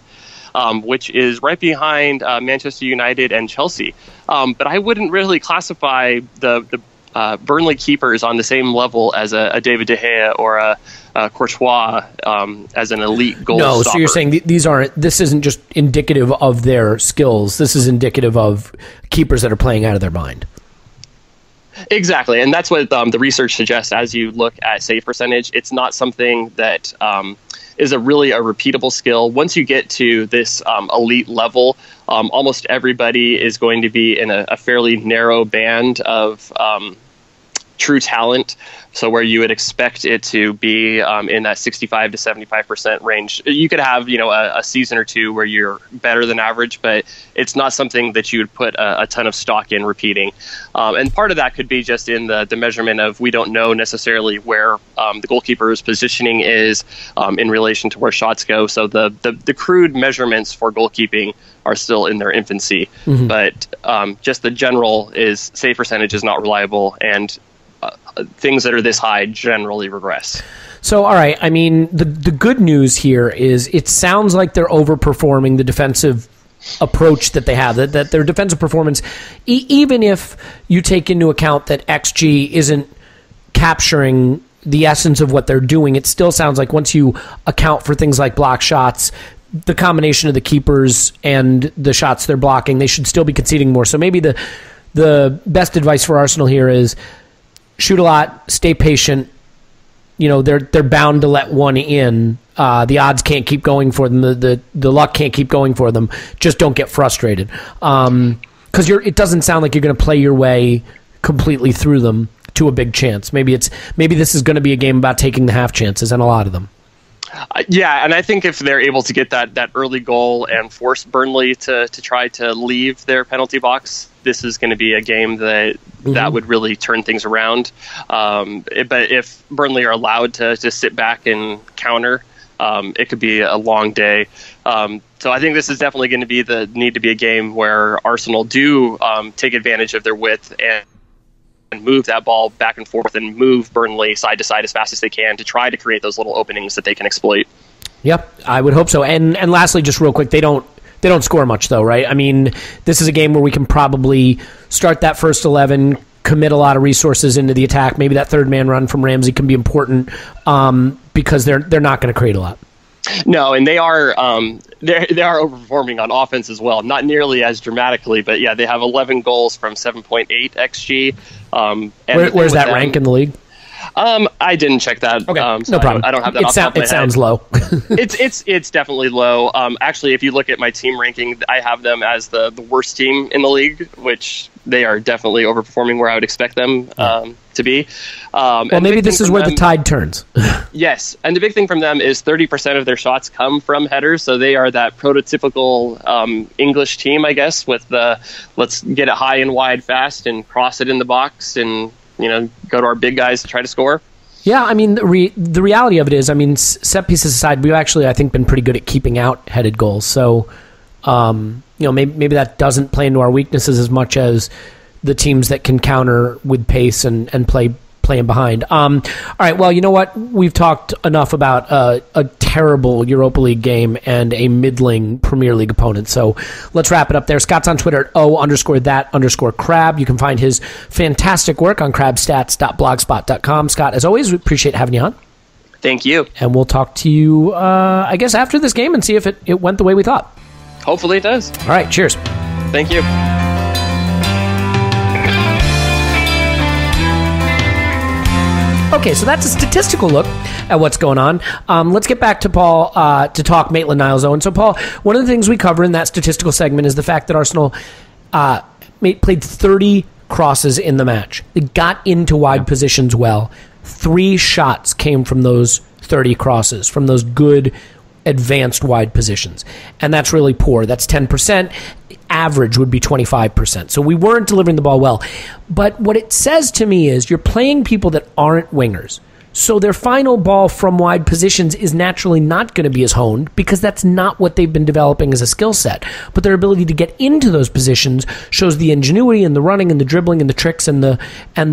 which is right behind Manchester United and Chelsea. But I wouldn't really classify the Burnley keepers on the same level as a David De Gea or a Courtois as an elite goal stopper. So you're saying this isn't just indicative of their skills. This is indicative of keepers that are playing out of their mind. Exactly, and that's what the research suggests. As you look at save percentage, it's not something that is a repeatable skill. Once you get to this elite level, almost everybody is going to be in a fairly narrow band of true talent. So where you would expect it to be in that 65 to 75% range. You could have, a season or two where you're better than average, but it's not something that you would put a ton of stock in repeating. And part of that could be just in the measurement of, we don't know necessarily where the goalkeeper's positioning is in relation to where shots go. So the crude measurements for goalkeeping are still in their infancy. Mm-hmm. But just the general is save percentage is not reliable, and things that are this high generally regress. So, all right, I mean, the good news here is it sounds like they're overperforming the defensive approach that they have, that their defensive performance, even if you take into account that XG isn't capturing the essence of what they're doing, it still sounds like once you account for things like block shots, the combination of the keepers and the shots they're blocking, they should still be conceding more. So maybe the best advice for Arsenal here is shoot a lot, stay patient. They're bound to let one in. The odds can't keep going for them. The luck can't keep going for them. Just don't get frustrated. Because it doesn't sound like you're going to play your way completely through them to a big chance. Maybe this is going to be a game about taking the half chances, and a lot of them. Yeah, and I think if they're able to get that early goal and force Burnley to try to leave their penalty box, this is going to be a game that would really turn things around. But if Burnley are allowed to sit back and counter, it could be a long day. So I think this is definitely going to need to be a game where Arsenal do take advantage of their width and move that ball back and forth and move Burnley side to side as fast as they can to try to create those little openings that they can exploit. Yep, I would hope so. And lastly, just real quick, they don't score much though, right? I mean, this is a game where we can probably start that first 11, commit a lot of resources into the attack. Maybe that third man run from Ramsey can be important because they're not going to create a lot. No, and they are overperforming on offense as well. Not nearly as dramatically, but yeah, they have 11 goals from 7.8 xG. Where's that rank in the league? I didn't check that. Okay, so no problem. I don't have that. It sounds low. It's definitely low. Actually, if you look at my team ranking, I have them as the worst team in the league, which they are definitely overperforming where I would expect them to be. Well, maybe this is where the tide turns. Yes, and the big thing from them is 30% of their shots come from headers, so they are that prototypical English team, I guess, with the let's get it high and wide fast and cross it in the box and go to our big guys to try to score. Yeah, I mean, the reality of it is, I mean, set pieces aside, we've actually, I think, been pretty good at keeping out headed goals. So, maybe that doesn't play into our weaknesses as much as the teams that can counter with pace and playing behind. All right, well, you know what? We've talked enough about a terrible Europa League game and a middling Premier League opponent. So let's wrap it up there. Scott's on Twitter at O_that_crab. You can find his fantastic work on crabstats.blogspot.com. Scott, as always, we appreciate having you on. Thank you. And we'll talk to you, I guess, after this game and see if it went the way we thought. Hopefully it does. All right, cheers. Thank you. Okay, so that's a statistical look at what's going on. Let's get back to Paul to talk Maitland-Niles. And so, Paul, one of the things we cover in that statistical segment is the fact that Arsenal played 30 crosses in the match. They got into wide positions well. 3 shots came from those 30 crosses, from those good advanced wide positions. And that's really poor. That's 10%. Average would be 25%. So we weren't delivering the ball well. But what it says to me is you're playing people that aren't wingers. So their final ball from wide positions is naturally not going to be as honed because that's not what they've been developing as a skill set. But their ability to get into those positions shows the ingenuity and the running and the dribbling and the tricks and the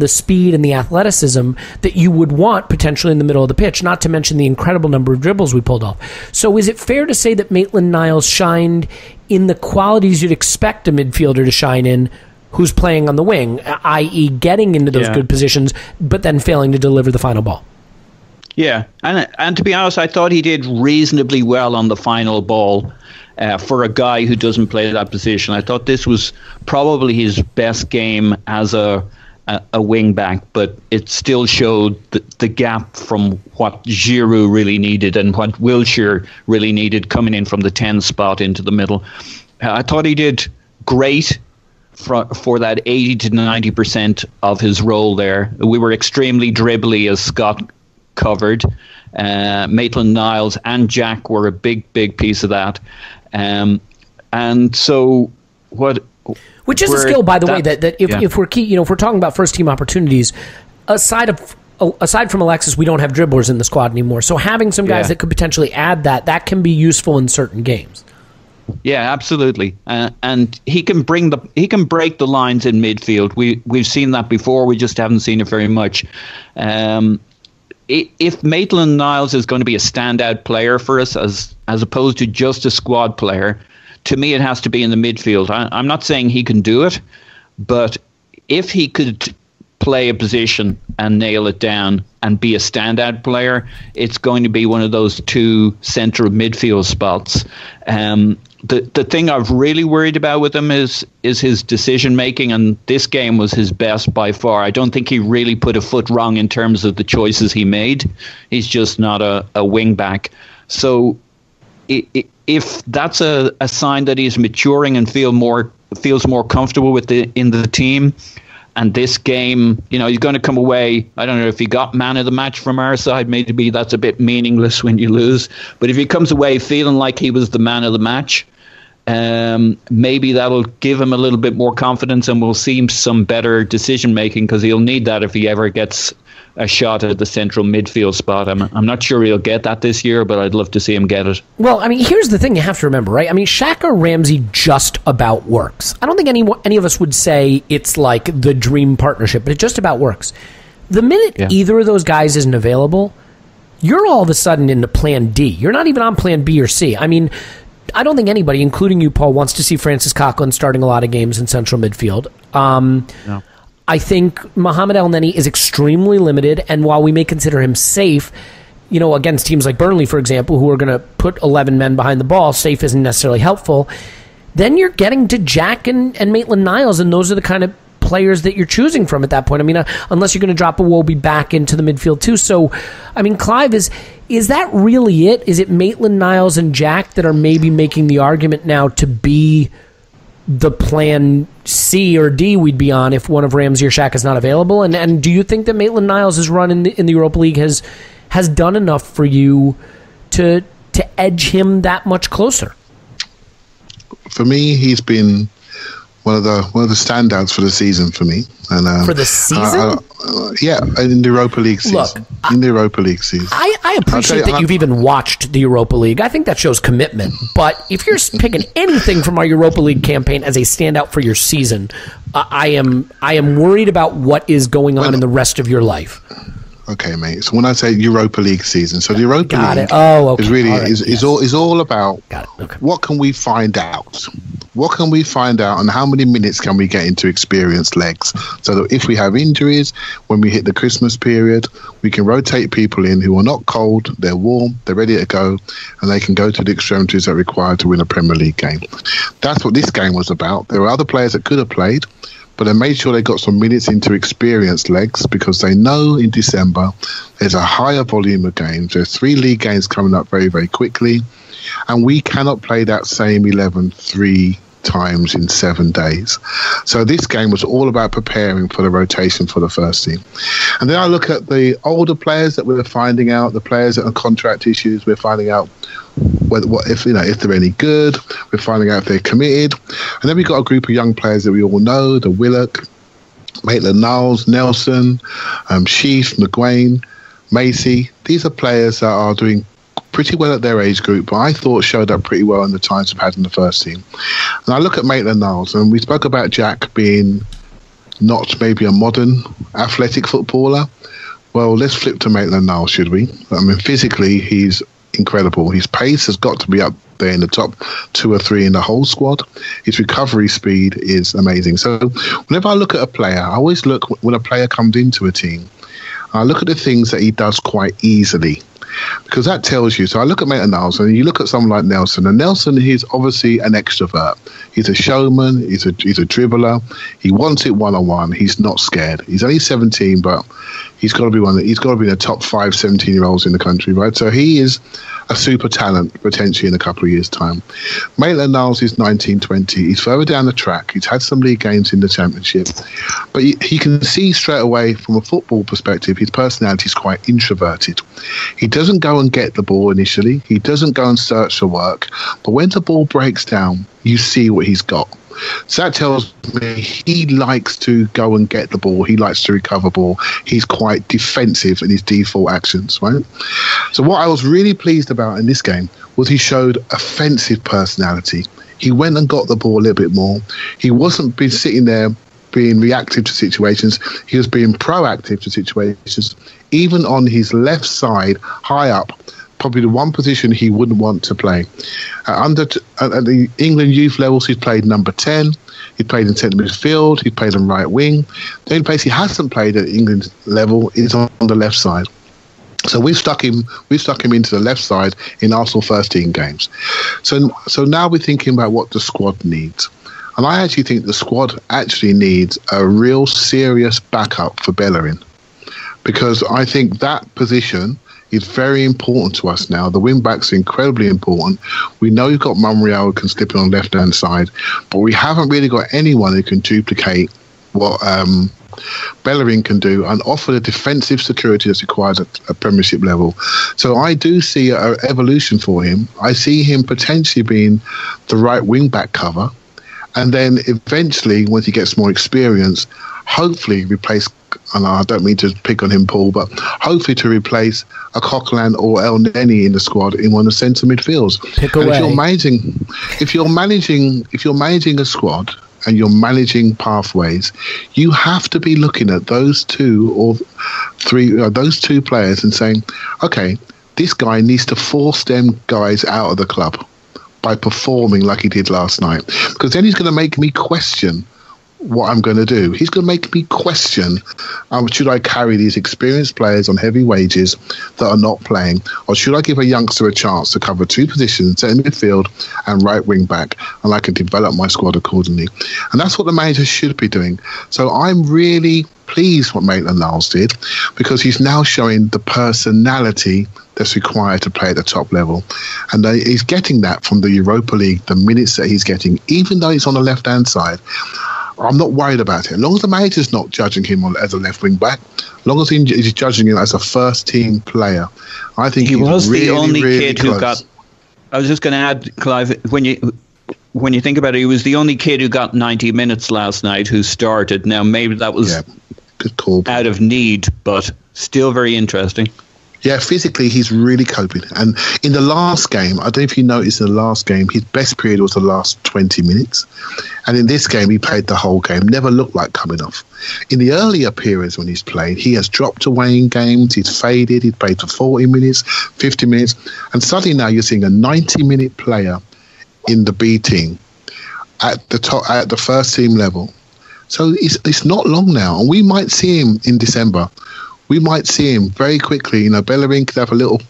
speed and the athleticism that you would want potentially in the middle of the pitch, not to mention the incredible number of dribbles we pulled off. So is it fair to say that Maitland-Niles shined in the qualities you'd expect a midfielder to shine in who's playing on the wing, i.e. getting into those good positions, but then failing to deliver the final ball? Yeah, and to be honest, I thought he did reasonably well on the final ball for a guy who doesn't play that position. I thought this was probably his best game as a wing back, but it still showed the gap from what Giroud really needed and what Wilshere really needed coming in from the 10 spot into the middle. I thought he did great for that 80 to 90% of his role there. We were extremely dribbly, as Scott covered. Maitland-Niles and Jack were a big piece of that. And so what... Which is a skill, by the way, that if we're if we're talking about first team opportunities, aside from Alexis, we don't have dribblers in the squad anymore. So having some guys that could potentially add that can be useful in certain games. Yeah, absolutely, and he can break the lines in midfield. We've seen that before. We just haven't seen it very much. If Maitland-Niles is going to be a standout player for us, as opposed to just a squad player, to me it has to be in the midfield. I'm not saying he can do it, but if he could play a position and nail it down and be a standout player, it's going to be one of those 2 central midfield spots. The thing I've really worried about with him is his decision making, and this game was his best by far. I don't think he really put a foot wrong in terms of the choices he made. He's just not a wing back. So if that's a sign that he's maturing and feels more comfortable in the team, and this game, he's going to come away. I don't know if he got man of the match from our side. Maybe that's a bit meaningless when you lose. But if he comes away feeling like he was the man of the match, maybe that'll give him a little bit more confidence, and we'll see some better decision making, because he'll need that if he ever gets a shot at the central midfield spot. I'm not sure he'll get that this year, but I'd love to see him get it. Well, I mean, here's the thing you have to remember, right? I mean, Xhaka Ramsey just about works. I don't think any of us would say it's like the dream partnership, but it just about works. The minute either of those guys isn't available, you're all of a sudden into plan D. You're not even on plan B or C. I mean, I don't think anybody, including you, Paul, wants to see Francis Coquelin starting a lot of games in central midfield. No. I think Mohamed El Neni is extremely limited, and while we may consider him safe, against teams like Burnley, for example, who are going to put 11 men behind the ball, safe isn't necessarily helpful. Then you're getting to Jack and Maitland-Niles, and those are the kind of players that you're choosing from at that point. I mean, unless you're going to drop Iwobi back into the midfield too. So, I mean, Clive, is that really it? Is it Maitland-Niles and Jack that are maybe making the argument now to be the plan C or D we'd be on if one of Ramsey or Shaq is not available? And do you think that Maitland-Niles' run in the Europa League has done enough for you to edge him that much closer? For me, he's been one of the standouts for the season for me. And for the season? Yeah, in the Europa League season. Look, in the Europa League season. I appreciate that you've even watched the Europa League. I think that shows commitment. But if you're picking anything from our Europa League campaign as a standout for your season, I am worried about what is going on in the rest of your life. Okay, mate. So when I say Europa League season, so the Europa League is really is all about what can we find out? What can we find out, and how many minutes can we get into experienced legs? So that if we have injuries, when we hit the Christmas period, we can rotate people in who are not cold, they're warm, they're ready to go, and they can go to the extremities that are required to win a Premier League game. That's what this game was about. There were other players that could have played, but they made sure they got some minutes into experienced legs because they know in December there's a higher volume of games. There's 3 league games coming up very, very quickly, and we cannot play that same 11 3 times in 7 days. So this game was all about preparing for the rotation for the first team. And then I look at the older players that we're finding out, the players that are contract issues, we're finding out if they're any good, we're finding out if they're committed. And then we've got a group of young players that we all know, the Willock, Maitland-Niles, Nelson, Sheaf, McGuane, Macy. These are players that are doing pretty well at their age group, but I thought showed up pretty well in the times we've had in the first team. And I look at Maitland-Niles, and we spoke about Jack being not maybe a modern athletic footballer. Well, let's flip to Maitland-Niles, should we? I mean, physically, he's incredible. His pace has got to be up there in the top 2 or 3 in the whole squad. His recovery speed is amazing. So whenever I look at a player, I always look when a player comes into a team, I look at the things that he does quite easily, because that tells you. So I look at Maitland-Niles, and you look at someone like Nelson, and Nelson is obviously an extrovert. He's a showman. He's a dribbler. He wants it one-on-one. He's not scared. He's only 17, but he's got to be he's got to be in the top 5 17-year-olds in the country, right? So he is a super talent potentially in a couple of years' time. Maitland-Niles is 19, 20. He's further down the track. He's had some league games in the Championship, but he can see straight away from a football perspective his personality is quite introverted. He doesn't go and get the ball initially. He doesn't go and search for work. But when the ball breaks down, you see what he's got. So that tells me he likes to go and get the ball. He likes to recover ball. He's quite defensive in his default actions, right? So what I was really pleased about in this game was he showed offensive personality. He went and got the ball a little bit more. He wasn't been sitting there being reactive to situations. He was being proactive to situations, even on his left side, high up, probably the one position he wouldn't want to play. At the England youth levels, he's played number 10. He played in centre midfield. He played on right wing. The only place he hasn't played at England level is on the left side. So we've stuck him into the left side in Arsenal first team games. So now we're thinking about what the squad needs. And I actually think the squad actually needs a real serious backup for Bellerin, because I think that position is very important to us now. The wing backs are incredibly important. We know you've got Monreal who can slip in on the left-hand side, but we haven't really got anyone who can duplicate what Bellerin can do and offer the defensive security that's required at a Premiership level. So I do see an evolution for him. I see him potentially being the right wing-back cover, and then eventually, once he gets more experience, hopefully replace, and I don't mean to pick on him, Paul, but hopefully to replace a Coquelin or El Neni in the squad in one of the centre midfields. If you're managing a squad and you're managing pathways, you have to be looking at those 2 or 3, those 2 players and saying, okay, this guy needs to force them guys out of the club by performing like he did last night, because then he's going to make me question what I'm going to do. He's going to make me question, should I carry these experienced players on heavy wages that are not playing, or should I give a youngster a chance to cover 2 positions, centre midfield and right wing back, and I can develop my squad accordingly. And that's what the manager should be doing. So I'm really pleased what Maitland-Niles did, because he's now showing the personality that's required to play at the top level. And he's getting that from the Europa League, the minutes that he's getting, even though he's on the left-hand side. I'm not worried about it. As long as the manager's not judging him as a left wing back, as long as he's judging him as a first team player, I think he was really, the only kid who got. I was just going to add, Clive, when you think about it, he was the only kid who got 90 minutes last night who started. Now maybe that was Good call. Out of need, but still very interesting. Yeah, physically, he's really coping. And in the last game, I don't know if you noticed in the last game, his best period was the last 20 minutes. And in this game, he played the whole game, never looked like coming off. In the earlier periods when he's played, he has dropped away in games, he's faded, he's played for 40 minutes, 50 minutes. And suddenly now you're seeing a 90-minute player in the B team at the top, at the first team level. So it's not long now. And we might see him in December. We might see him very quickly. You know, Bellerin could have a little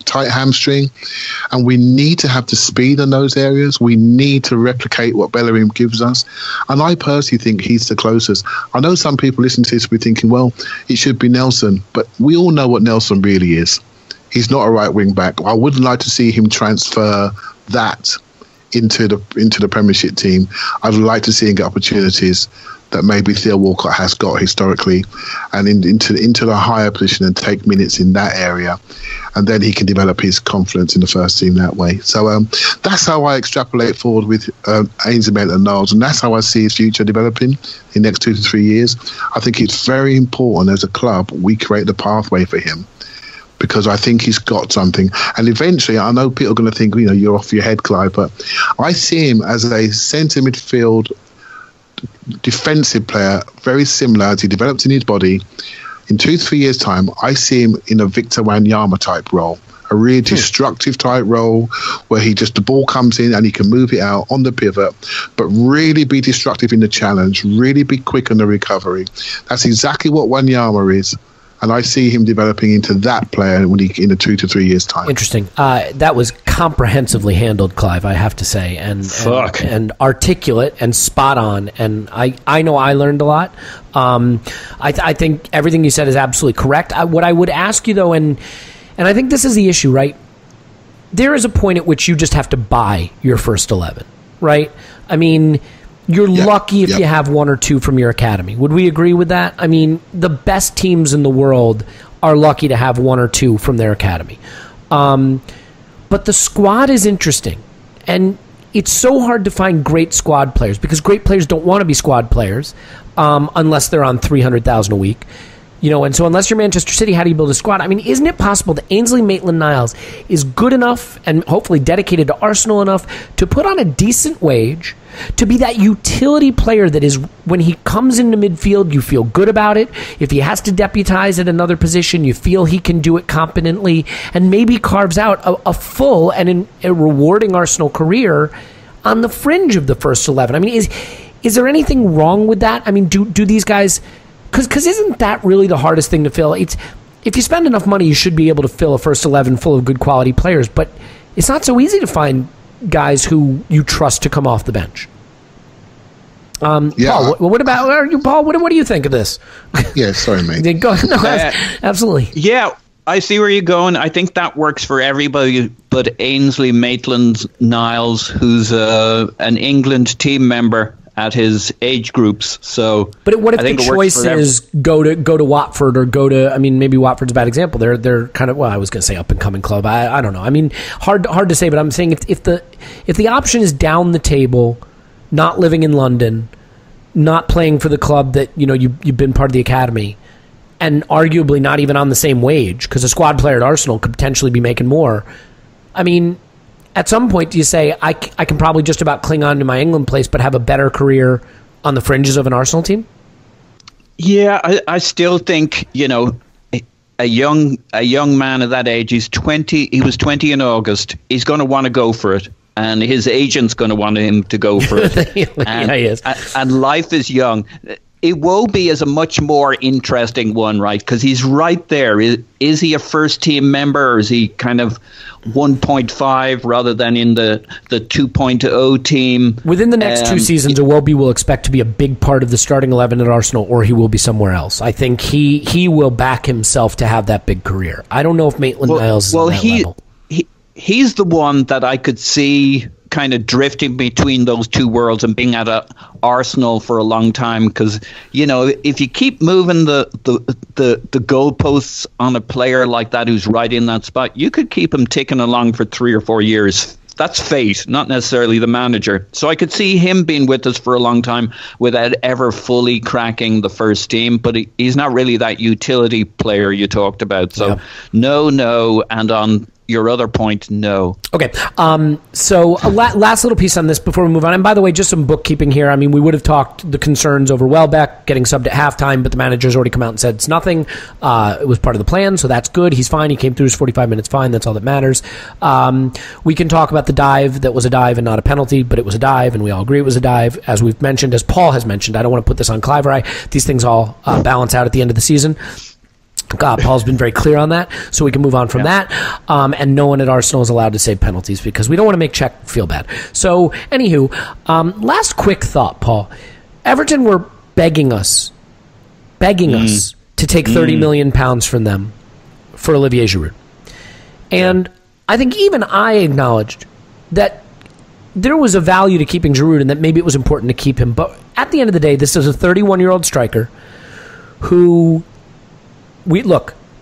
tight hamstring, and we need to have the speed in those areas. We need to replicate what Bellerin gives us. And I personally think he's the closest. I know some people listening to this will be thinking, well, it should be Nelson, but we all know what Nelson really is. He's not a right wing back. I would like to see him transfer that into the Premiership team. I'd like to see him get opportunities that maybe Theo Walcott has got historically, and into the higher position and take minutes in that area, and then he can develop his confidence in the first team that way. So that's how I extrapolate forward with Ainsley Maitland-Niles, and that's how I see his future developing in the next 2 to 3 years. I think it's very important as a club we create the pathway for him, because I think he's got something. And eventually, I know people are going to think, you know, you're off your head, Clive, but I see him as a centre midfield defensive player, very similar as he develops in his body. In 2 to 3 years' time, I see him in a Victor Wanyama type role, a really destructive type role where the ball comes in and he can move it out on the pivot, but really be destructive in the challenge, really be quick on the recovery. That's exactly what Wanyama is. And I see him developing into that player in the 2 to 3 years' time. Interesting. That was comprehensively handled, Clive, I have to say, and articulate and spot on. And I know I learned a lot. I think everything you said is absolutely correct. What I would ask you, though, and I think this is the issue, right? There is a point at which you just have to buy your first 11, right? I mean, you're lucky if you have one or two from your academy. Would we agree with that? I mean, the best teams in the world are lucky to have one or two from their academy. But the squad is interesting. And it's so hard to find great squad players because great players don't want to be squad players unless they're on $300,000 a week. You know, and so unless you're Manchester City, how do you build a squad? I mean, isn't it possible that Ainsley Maitland-Niles is good enough and hopefully dedicated to Arsenal enough to put on a decent wage, to be that utility player that is, when he comes into midfield, you feel good about it. If he has to deputize at another position, you feel he can do it competently, and maybe carves out a full and a rewarding Arsenal career on the fringe of the first 11. I mean, is there anything wrong with that? I mean, do these guys... Because isn't that really the hardest thing to fill? It's, if you spend enough money, you should be able to fill a first 11 full of good quality players, but it's not so easy to find guys who you trust to come off the bench. Paul, what about you, Paul? What do you think of this? Yeah, sorry, mate. Go ahead. No, absolutely. Yeah, I see where you're going. I think that works for everybody but Ainsley Maitland-Niles, who's an England team member at his age groups. So, but what if the choice is go to Watford or go to? I mean, maybe Watford's a bad example. They're kind of, well, I was going to say up and coming club. I don't know. I mean, hard to say. But I'm saying if the option is down the table, not living in London, not playing for the club that you've been part of the academy, and arguably not even on the same wage, because a squad player at Arsenal could potentially be making more. I mean, at some point, do you say, I can probably just about cling on to my England place, but have a better career on the fringes of an Arsenal team? Yeah, I still think, a young man at that age, he's 20, he was 20 in August, he's going to want to go for it, and his agent's going to want him to go for it. Yeah, he is. And life is young. Iwobi is a much more interesting one, right? Because he's right there. Is he a first-team member, or is he kind of 1.5 rather than in the 2.0 team? Within the next 2 seasons, Iwobi will expect to be a big part of the starting 11 at Arsenal, or he will be somewhere else. I think he will back himself to have that big career. I don't know if Maitland-Niles is on that level. He's the one that I could see kind of drifting between those two worlds and being at Arsenal for a long time, because if you keep moving the goalposts on a player like that who's right in that spot, you could keep him ticking along for 3 or 4 years that's fate, not necessarily the manager. So I could see him being with us for a long time without ever fully cracking the first team. But he's not really that utility player you talked about. So no, and on your other point, no. Okay. So a last little piece on this before we move on. And by the way, just some bookkeeping here. I mean, we would have talked the concerns over Welbeck getting subbed at halftime, but the manager's already come out and said it's nothing. It was part of the plan, so that's good. He's fine. He came through his 45 minutes fine. That's all that matters. We can talk about the dive that was a dive and not a penalty, but it was a dive, and we all agree it was a dive. As we've mentioned, as Paul has mentioned, I don't want to put this on Clive or I. These things all balance out at the end of the season. Paul's been very clear on that, so we can move on from that. And no one at Arsenal is allowed to say penalties because we don't want to make Czech feel bad. So, anywho, last quick thought, Paul. Everton were begging us to take £30 million from them for Olivier Giroud. And I think even I acknowledged that there was a value to keeping Giroud and that maybe it was important to keep him. But at the end of the day, this is a 31-year-old striker who...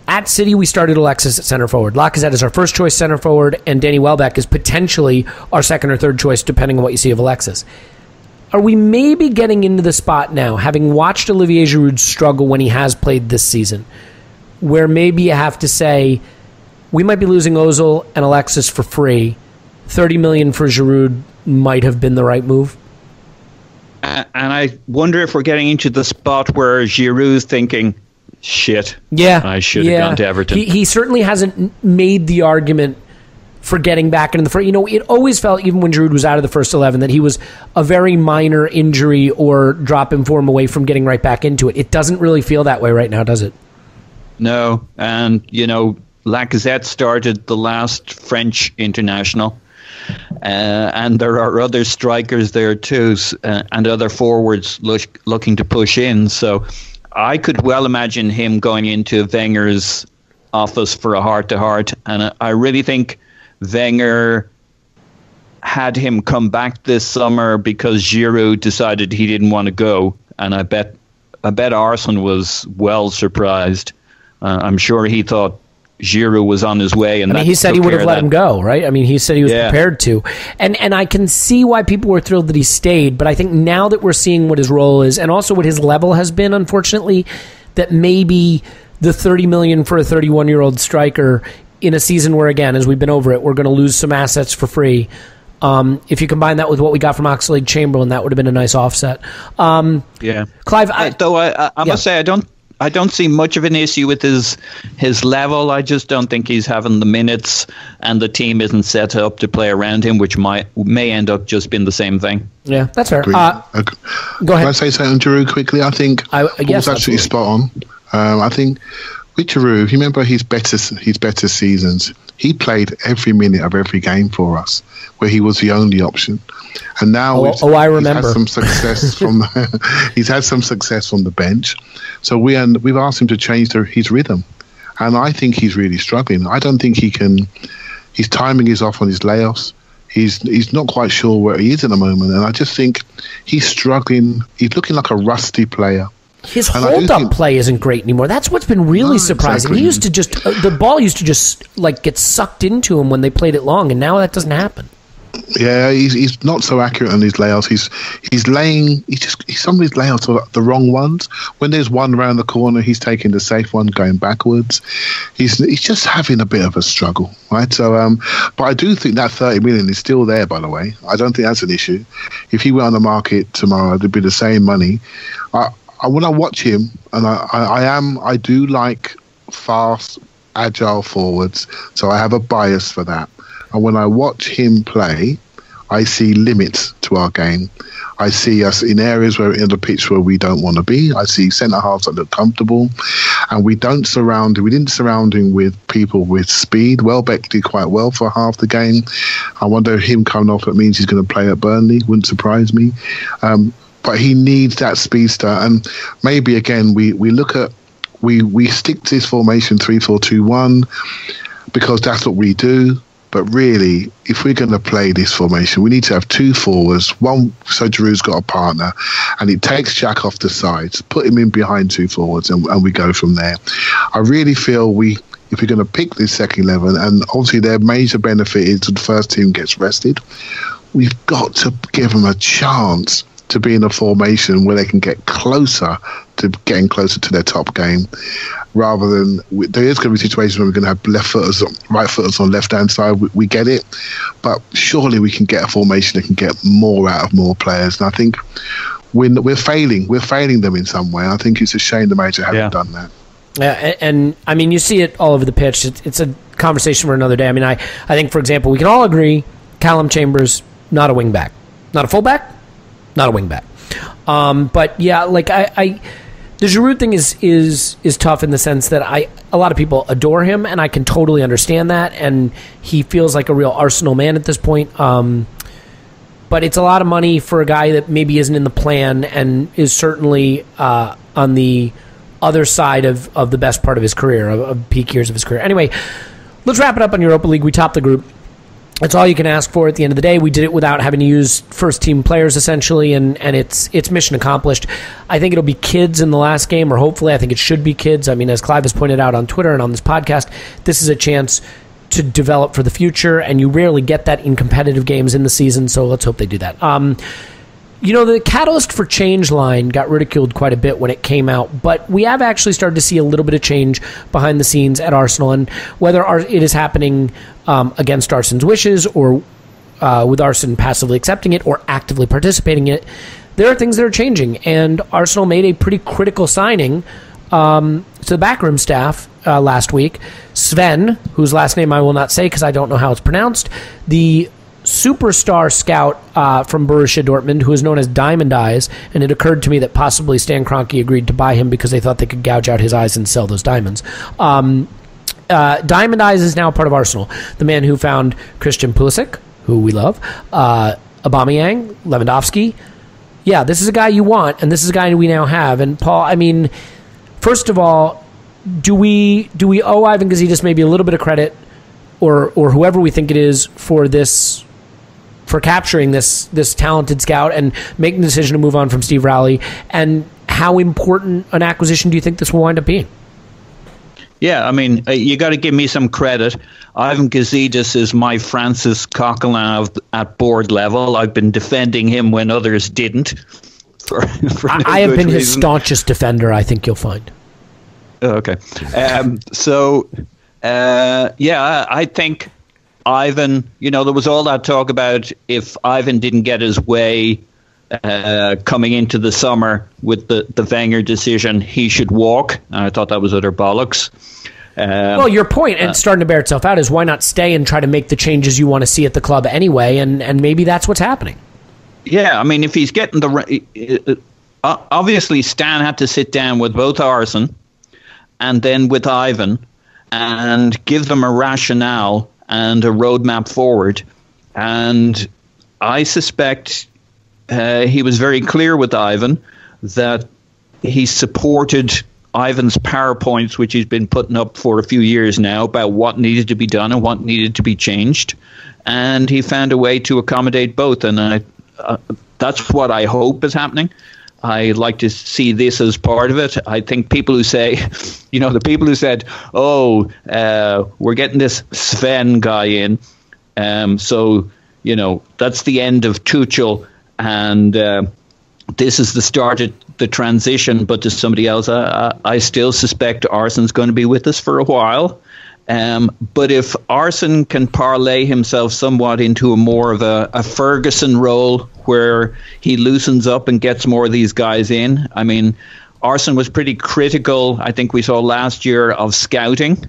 at City, we started Alexis at center forward. Lacazette is our first choice center forward, and Danny Welbeck is potentially our second or third choice, depending on what you see of Alexis. Are we maybe getting into the spot now, having watched Olivier Giroud struggle when he has played this season, where maybe you have to say, we might be losing Ozil and Alexis for free. 30 million for Giroud might have been the right move? And I wonder if we're getting into the spot where Giroud's thinking, shit. Yeah, I should have gone to Everton. He certainly hasn't made the argument for getting back into the first. It always felt, even when Giroud was out of the first 11, that he was a very minor injury or drop in form away from getting right back into it. It doesn't really feel that way right now, does it? No, and Lacazette started the last French international. And there are other strikers there too, and other forwards looking to push in. So I could well imagine him going into Wenger's office for a heart-to-heart, and I really think Wenger had him come back this summer because Giroud decided he didn't want to go, and I bet Arsene was well surprised. I'm sure he thought Giroud was on his way, and he said he would have let him go, right? He said he was prepared to, and I can see why people were thrilled that he stayed. But I think now that we're seeing what his role is, and also what his level has been, unfortunately, that maybe the 30 million for a 31-year-old striker in a season where, again, as we've been over it, we're going to lose some assets for free. If you combine that with what we got from Oxlade-Chamberlain, that would have been a nice offset. Clive, I must say I don't see much of an issue with his level. I just don't think he's having the minutes, and the team isn't set up to play around him, which may end up just being the same thing. Yeah, that's fair. Go ahead. Can I say something on Giroud quickly? I think Paul's absolutely spot on. I think with Giroud, you remember his better seasons. He played every minute of every game for us, where he was the only option. And now I remember. He's had some success he's had some success from the bench. So we've asked him to change his rhythm, and I think he's really struggling. I don't think he can. His timing is off on his layoffs. He's not quite sure where he is at the moment, and I just think he's struggling. He's looking like a rusty player. His hold-up play isn't great anymore. That's what's been really surprising. Exactly. He used to the ball used to just get sucked into him when they played it long, and now that doesn't happen. Yeah, he's not so accurate on his layouts. Some of his layouts are the wrong ones. When there's one around the corner, he's taking the safe one, going backwards. He's just having a bit of a struggle, right? So, but I do think that 30 million is still there. By the way, I don't think that's an issue. If he went on the market tomorrow, it'd be the same money. When I watch him, and I do like fast, agile forwards, so I have a bias for that. And when I watch him play, I see limits to our game. I see us in areas in the pitch where we don't want to be. I see centre halves that look comfortable, and we didn't surround him with people with speed. Welbeck did quite well for half the game. I wonder if him coming off, it means he's going to play at Burnley. Wouldn't surprise me. But he needs that speedster, and maybe again we stick to this formation 3-4-2-1 because that's what we do. But really, if we're going to play this formation, we need to have two forwards, one so Giroud's got a partner, and it takes Jack off the sides, put him in behind two forwards, and we go from there. I really feel if you're going to pick this second 11, and obviously their major benefit is the first team gets rested, we've got to give them a chance to be in a formation where they can get closer to getting closer to their top game, rather than there is going to be situations where we're going to have left footers, right footers on left hand side. We get it, but surely we can get a formation that can get more out of more players. And I think we're failing them in some way. I think it's a shame the manager hasn't done that. Yeah, and I mean, you see it all over the pitch. It's a conversation for another day. I mean, I think, for example, we can all agree Callum Chambers, not a wing back, not a fullback, not a wing back. But yeah, like the Giroud thing is tough in the sense that a lot of people adore him, and I can totally understand that, and he feels like a real Arsenal man at this point. But it's a lot of money for a guy that maybe isn't in the plan and is certainly on the other side of the best part of his career, of peak years of his career. Anyway, let's wrap it up on Europa League. We topped the group. That's all you can ask for at the end of the day. We did it without having to use first-team players, essentially, and it's mission accomplished. I think it'll be kids in the last game, or hopefully I think it should be kids. I mean, as Clive has pointed out on Twitter and on this podcast, this is a chance to develop for the future, and you rarely get that in competitive games in the season, so let's hope they do that. The Catalyst for Change line got ridiculed quite a bit when it came out, but we have actually started to see a little bit of change behind the scenes at Arsenal, and whether it is happening against Arsenal's wishes or with Arsenal passively accepting it or actively participating in it, there are things that are changing, and Arsenal made a pretty critical signing to the backroom staff last week. Sven, whose last name I will not say because I don't know how it's pronounced, the superstar scout from Borussia Dortmund, who is known as Diamond Eyes, and it occurred to me that possibly Stan Kroenke agreed to buy him because they thought they could gouge out his eyes and sell those diamonds. Diamond Eyes is now part of Arsenal. The man who found Christian Pulisic, who we love, Aubameyang, Lewandowski. Yeah, this is a guy you want, and this is a guy we now have. And Paul, I mean, first of all, do we owe Ivan Gazidis maybe a little bit of credit, or whoever we think it is, for capturing this talented scout and making the decision to move on from Steve Rowley? And how important an acquisition do you think this will wind up being? Yeah, I mean, you got to give me some credit. Ivan Gazidis is my Francis Coquelin at board level. I've been defending him when others didn't. I have been his staunchest defender, I think you'll find. Okay. I think Ivan, there was all that talk about if Ivan didn't get his way coming into the summer with the Wenger decision, he should walk. And I thought that was utter bollocks. Well, your point, and it's starting to bear itself out, is why not stay and try to make the changes you want to see at the club anyway, and maybe that's what's happening. Yeah, I mean, if he's getting obviously Stan had to sit down with both Arsene and then with Ivan and give them a rationale and a roadmap forward. And I suspect he was very clear with Ivan that he supported Ivan's PowerPoints, which he's been putting up for a few years now, about what needed to be done and what needed to be changed. And he found a way to accommodate both. And that's what I hope is happening. I like to see this as part of it. I think people who say, the people who said, we're getting this Sven guy in. So that's the end of Tuchel. And this is the start of the transition. But to somebody else, I still suspect Arsene's going to be with us for a while. But if Arsene can parlay himself somewhat into a more of a Ferguson role where he loosens up and gets more of these guys in. I mean, Arsene was pretty critical, I think we saw last year, of scouting.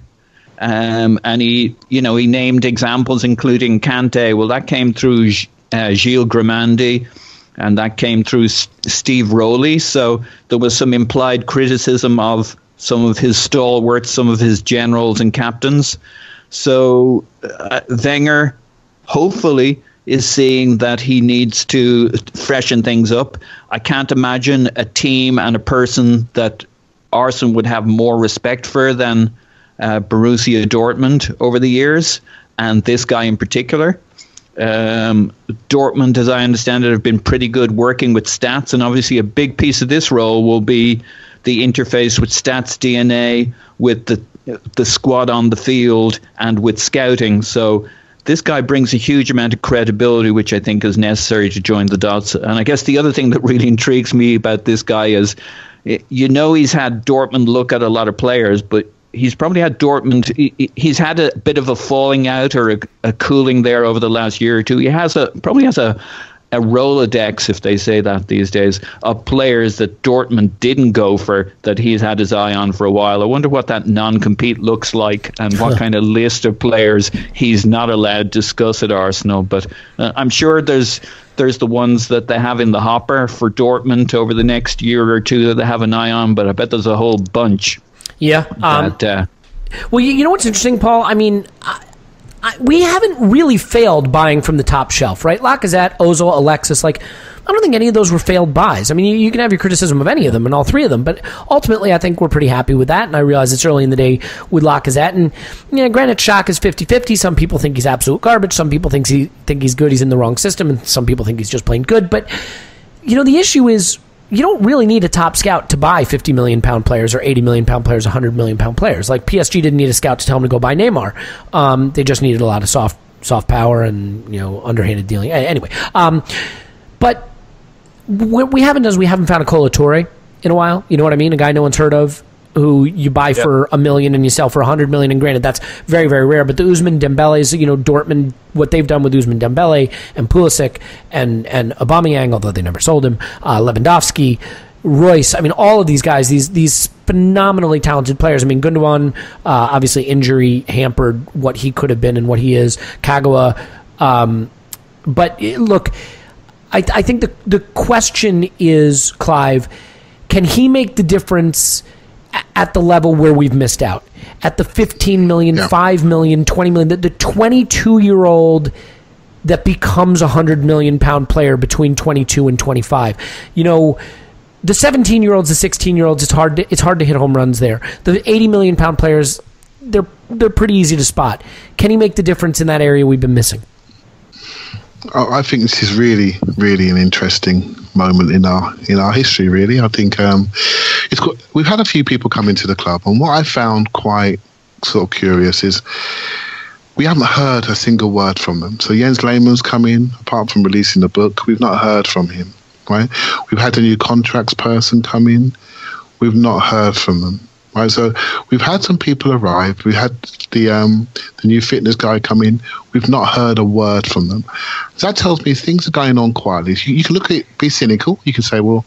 And he named examples including Kante. Well, that came through Gilles Grimandi, and that came through Steve Rowley. So there was some implied criticism of some of his stalwarts, some of his generals and captains. So Wenger, hopefully, is seeing that he needs to freshen things up. I can't imagine a team and a person that Arsene would have more respect for than Borussia Dortmund over the years, and this guy in particular. Dortmund, as I understand it, have been pretty good working with stats, and obviously a big piece of this role will be the interface with Stats DNA, with the squad on the field and with scouting. So this guy brings a huge amount of credibility, which I think is necessary to join the dots. And I guess the other thing that really intrigues me about this guy is, he's had Dortmund look at a lot of players, but he's probably had Dortmund. He's had a bit of a falling out or a cooling there over the last year or two. He probably has a Rolodex, if they say that these days, of players that Dortmund didn't go for that he's had his eye on for a while. I wonder what that non-compete looks like and what kind of list of players he's not allowed to discuss at Arsenal. But I'm sure there's the ones that they have in the hopper for Dortmund over the next year or two that they have an eye on, but I bet there's a whole bunch. Yeah. Well, you know what's interesting, Paul? I mean, we haven't really failed buying from the top shelf, right? Lacazette, Ozil, Alexis, I don't think any of those were failed buys. I mean, you can have your criticism of any of them and all three of them, but ultimately I think we're pretty happy with that, and I realize it's early in the day with Lacazette, and granted, Shaq is 50-50. Some people think he's absolute garbage, some people think he's good, he's in the wrong system, and some people think he's just plain good, but the issue is, you don't really need a top scout to buy £50 million players or £80 million players, £100 million players. Like PSG didn't need a scout to tell them to go buy Neymar. They just needed a lot of soft power and underhanded dealing. Anyway, but what we haven't done is we haven't found a Kolo Touré in a while. You know what I mean? A guy no one's heard of, who you buy for $1 million and you sell for $100 million. And granted, that's very, very rare. But the Ousmane Dembele's, Dortmund, what they've done with Ousmane Dembele and Pulisic and Aubameyang, although they never sold him, Lewandowski, Royce. I mean, all of these guys, these phenomenally talented players. I mean, Gundogan, obviously injury hampered what he could have been and what he is. Kagawa. But look, I think the question is, Clive, can he make the difference at the level where we've missed out? At the 15 million, 5 million, 20 million, the 22-year-old that becomes a £100 million player between 22 and 25. The 17-year-olds, the 16-year-olds, it's hard to hit home runs there. The 80 million pound players, they're pretty easy to spot. Can he make the difference in that area we've been missing? I think this is really, really an interesting moment in our history. Really, I think we've had a few people come into the club, and what I found quite sort of curious is we haven't heard a single word from them. So Jens Lehmann's come in, apart from releasing the book, we've not heard from him. Right? We've had a new contracts person come in, we've not heard from them. Right, so we've had some people arrive. We had the new fitness guy come in. We've not heard a word from them. So that tells me things are going on quietly. You can look at it, be cynical. You can say, well,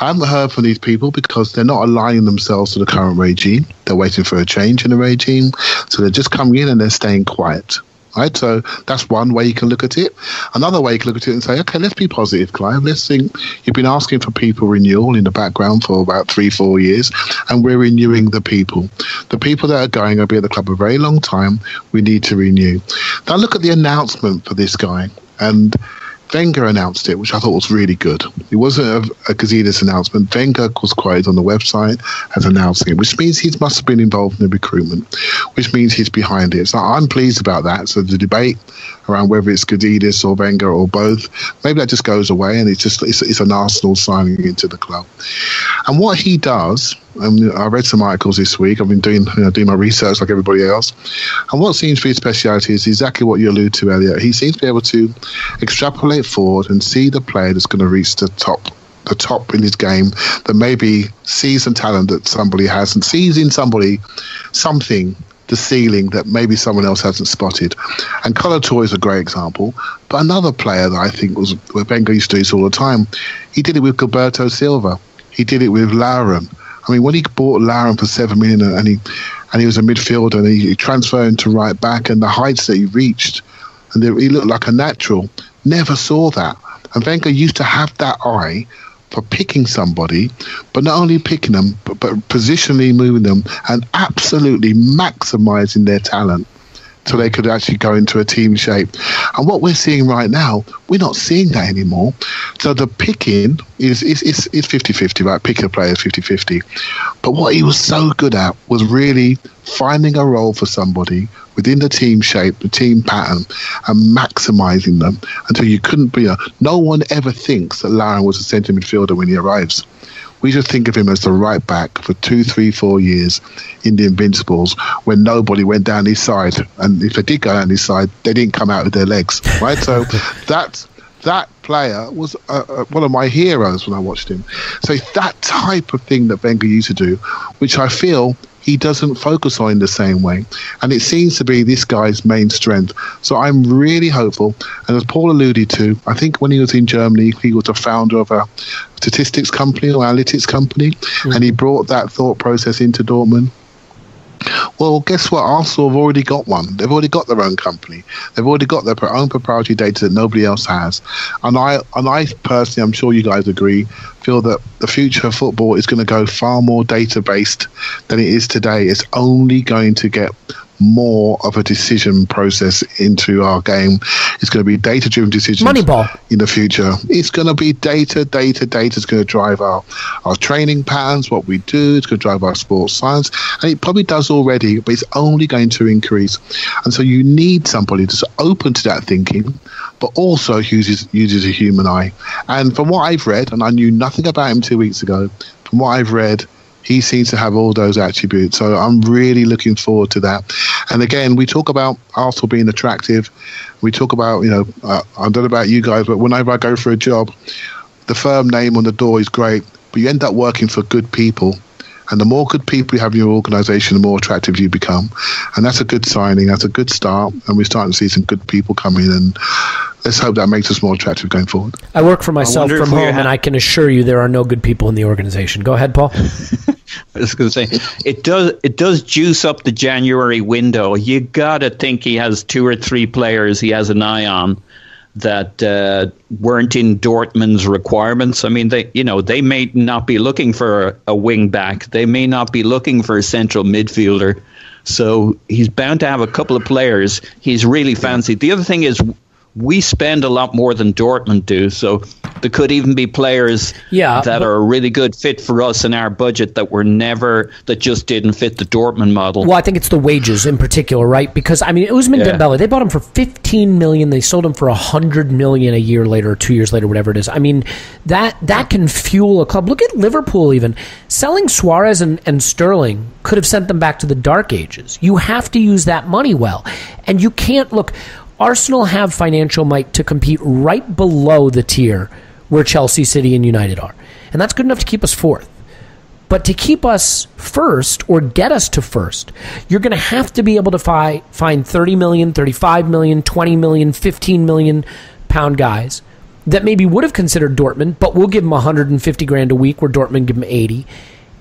I haven't heard from these people because they're not aligning themselves to the current regime. They're waiting for a change in the regime. So they're just coming in and they're staying quiet. Right, so that's one way you can look at it. Another way you can look at it and say, okay, let's be positive, Clive. Let's think you've been asking for people renewal in the background for about 3-4 years, and we're renewing the people. The people that are going will be at the club a very long time. We need to renew. Now look at the announcement for this guy, and Wenger announced it, which I thought was really good. It wasn't a Gazidis announcement. Wenger was quoted on the website as announcing it, which means he must have been involved in the recruitment, which means he's behind it. So I'm pleased about that. So the debate around whether it's Gazidis or Wenger or both, maybe that just goes away, and it's an Arsenal signing into the club. And what he does, I read some articles this week. I've been doing my research like everybody else. And what seems to be his speciality is exactly what you allude to, Elliot. He seems to be able to extrapolate forward and see the player that's going to reach the top in his game, that maybe sees some talent that somebody has and sees in somebody something, the ceiling that maybe someone else hasn't spotted. And Kolo Touré is a great example. But another player that I think was where Wenger used to do this all the time, he did it with Gilberto Silva. He did it with Lauren. I mean, when he bought Lauren for $7 million and he was a midfielder and he transferred him to right back, and the heights that he reached, and he looked like a natural, never saw that. And Wenger used to have that eye for picking somebody, but not only picking them, but positionally moving them and absolutely maximising their talent so they could actually go into a team shape. And what we're seeing right now, we're not seeing that anymore. So the picking is 50-50, right? Picking a player is 50-50. But what he was so good at was really finding a role for somebody within the team shape, the team pattern, and maximising them until you couldn't be no one ever thinks that Lauren was a centre midfielder when he arrives. we should think of him as the right back for 2, 3, 4 years in the Invincibles when nobody went down his side. And if they did go down his side, they didn't come out with their legs, right? So that player was one of my heroes when I watched him. So it's that type of thing that Wenger used to do, which I feel he doesn't focus on in the same way. And it seems to be this guy's main strength. So I'm really hopeful. And as Paul alluded to, I think when he was in Germany, he was the founder of a statistics company or analytics company. Mm-hmm. And he brought that thought process into Dortmund. Well, guess what? Arsenal have already got one. They've already got their own company. They've already got their own proprietary data that nobody else has. And I personally, I'm sure you guys agree, feel that the future of football is going to go far more data-based than it is today. It's only going to get more of a decision process into our game. It's going to be data-driven decisions. Moneyball. In the future. It's going to be data. Data is going to drive our training patterns, what we do. It's going to drive our sports science. And it probably does already, but it's only going to increase. And so you need somebody that's open to that thinking, but also uses a human eye. And from what I've read, and I knew nothing about him 2 weeks ago, from what I've read, he seems to have all those attributes. So I'm really looking forward to that. And again, we talk about Arsenal being attractive. We talk about, I don't know about you guys, but whenever I go for a job, the firm name on the door is great, but you end up working for good people. And the more good people you have in your organisation, the more attractive you become. And that's a good signing. That's a good start. And we're starting to see some good people come in. And let's hope that makes us more attractive going forward. I work for myself from home, and I can assure you there are no good people in the organisation. Go ahead, Paul. I was going to say, it does juice up the January window. You got to think he has 2 or 3 players he has an eye on that weren't in Dortmund's requirements. I mean, they may not be looking for a wing back. They may not be looking for a central midfielder. So he's bound to have a couple of players he's really fancied. The other thing is we spend a lot more than Dortmund do, so there could even be players that are a really good fit for us in our budget that just didn't fit the Dortmund model. Well, I think it's the wages in particular, right? Because, I mean, Ousmane Dembele, they bought him for $15 million. They sold him for $100 million a year later, or 2 years later, whatever it is. I mean, that can fuel a club. Look at Liverpool even. Selling Suarez and Sterling could have sent them back to the dark ages. You have to use that money well. And you can't look... Arsenal have financial might to compete right below the tier where Chelsea, City, and United are. And that's good enough to keep us fourth. But to keep us first or get us to first, you're going to have to be able to find 30 million, 35 million, 20 million, 15 million pound guys that maybe would have considered Dortmund, but we'll give them 150 grand a week where Dortmund give them 80.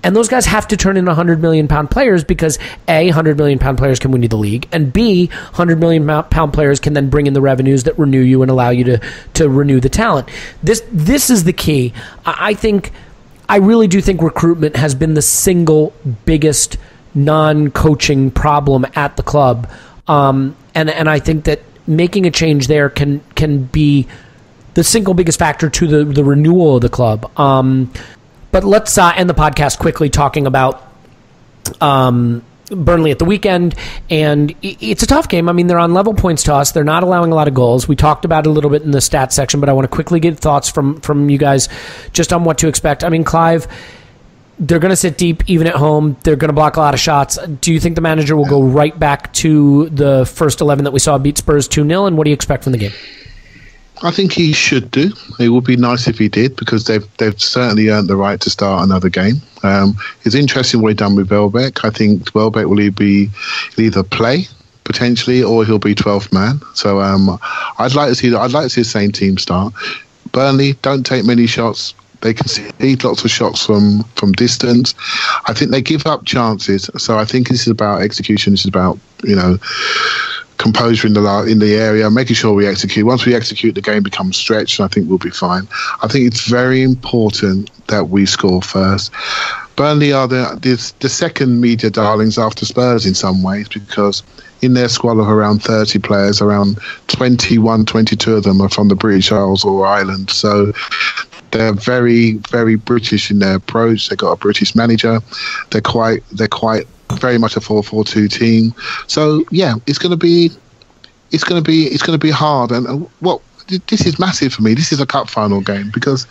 And those guys have to turn in 100 million pound players because A, 100 million pound players can win you the league, and B, 100 million pound players can then bring in the revenues that renew you and allow you to renew the talent. This is the key. I really do think recruitment has been the single biggest non-coaching problem at the club. And I think that making a change there can be the single biggest factor to the renewal of the club. But let's end the podcast quickly talking about Burnley at the weekend. And it's a tough game. I mean, they're on level points to us. They're not allowing a lot of goals. We talked about it a little bit in the stats section, but I want to quickly get thoughts from you guys just on what to expect. I mean, Clive, they're going to sit deep even at home. They're going to block a lot of shots. Do you think the manager will go right back to the first 11 that we saw beat Spurs 2-0? And what do you expect from the game? I think he should do. It would be nice if he did, because they've certainly earned the right to start another game. It's interesting what he's done with Welbeck. I think Welbeck will either play potentially, or he'll be 12th man. So I'd like to see the same team start. Burnley don't take many shots. They concede lots of shots from distance. I think they give up chances. So I think this is about execution. This is about composure in the area, making sure we execute. Once we execute, the game becomes stretched, and I think we'll be fine. I think it's very important that we score first. Burnley are the second media darlings after Spurs in some ways, because in their squad of around 30 players, around 21, 22 of them are from the British Isles or Ireland. So they're very, very British in their approach. They've got a British manager. They're quite very much a 4-4-2 team. So yeah, it's going to be hard. And what this is massive for me. This is a cup final game because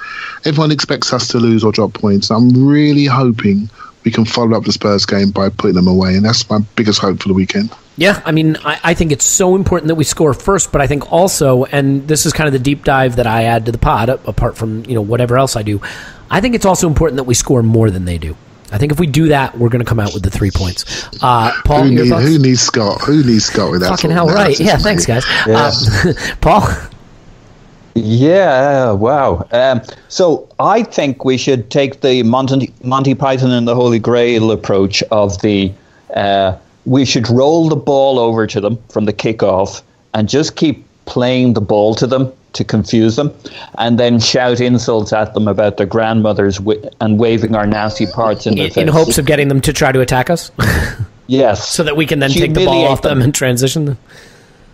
everyone expects us to lose or drop points. I'm really hoping we can follow up the Spurs game by putting them away, and that's my biggest hope for the weekend. Yeah, I mean, I think it's so important that we score first, but I think also, and this is kind of the deep dive that I add to the pod, apart from whatever else I do, I think it's also important that we score more than they do. I think if we do that, we're going to come out with the 3 points. Paul, your thoughts? Who needs Scott? Who needs Scott with that? Fucking hell, right. Yeah, thanks, guys. Yeah. Paul? Yeah, wow. So I think we should take the Monty Python and the Holy Grail approach of we should roll the ball over to them from the kickoff and just keep playing the ball to them to confuse them, and then shout insults at them about their grandmothers and waving our nasty parts in their face. In hopes of getting them to try to attack us? Yes. So that we can then take the ball off them and transition them?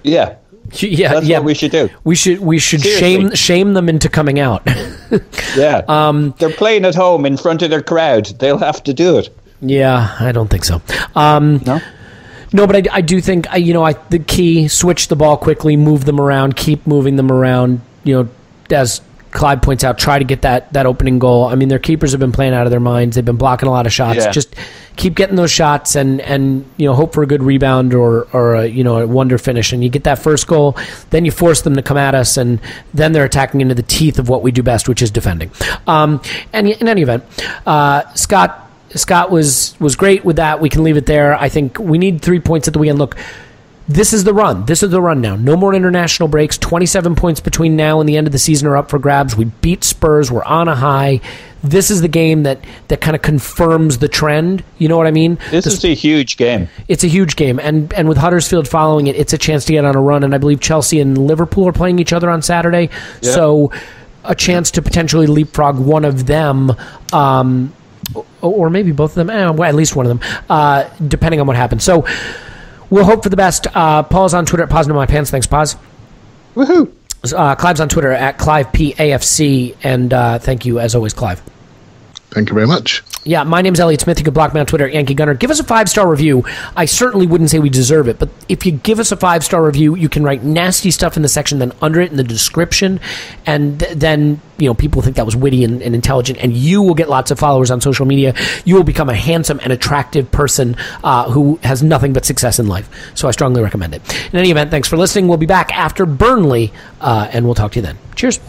Yeah. Yeah, that's what we should do. We should shame them into coming out. Yeah. They're playing at home in front of their crowd. They'll have to do it. Yeah, I don't think so. No, but I do think the key: switch the ball quickly, move them around, keep moving them around. As Clive points out, try to get that opening goal. I mean, their keepers have been playing out of their minds. They've been blocking a lot of shots. Yeah. Just keep getting those shots and hope for a good rebound or a wonder finish. And you get that first goal, then you force them to come at us, and then they're attacking into the teeth of what we do best, which is defending. And in any event, Scott was great with that. We can leave it there. I think we need 3 points at the weekend. Look, this is the run. This is the run now. No more international breaks. 27 points between now and the end of the season are up for grabs. We beat Spurs. We're on a high. This is the game that kind of confirms the trend. You know what I mean? This is a huge game. It's a huge game. And with Huddersfield following it, it's a chance to get on a run. And I believe Chelsea and Liverpool are playing each other on Saturday. Yeah. So a chance to potentially leapfrog one of them, or maybe both of them, well, at least one of them, depending on what happens. So we'll hope for the best. Paul's on Twitter at Pause No My Pants. Thanks, Pause. Woohoo! Clive's on Twitter at ClivePAFC, and thank you, as always, Clive. Thank you very much. Yeah, my name's Elliot Smith. You can block me on Twitter at Yankee Gunner. Give us a 5-star review. I certainly wouldn't say we deserve it, but if you give us a 5-star review, you can write nasty stuff in the section, then under it in the description, and then people think that was witty and intelligent, and you will get lots of followers on social media. You will become a handsome and attractive person who has nothing but success in life. So I strongly recommend it. In any event, thanks for listening. We'll be back after Burnley, and we'll talk to you then. Cheers.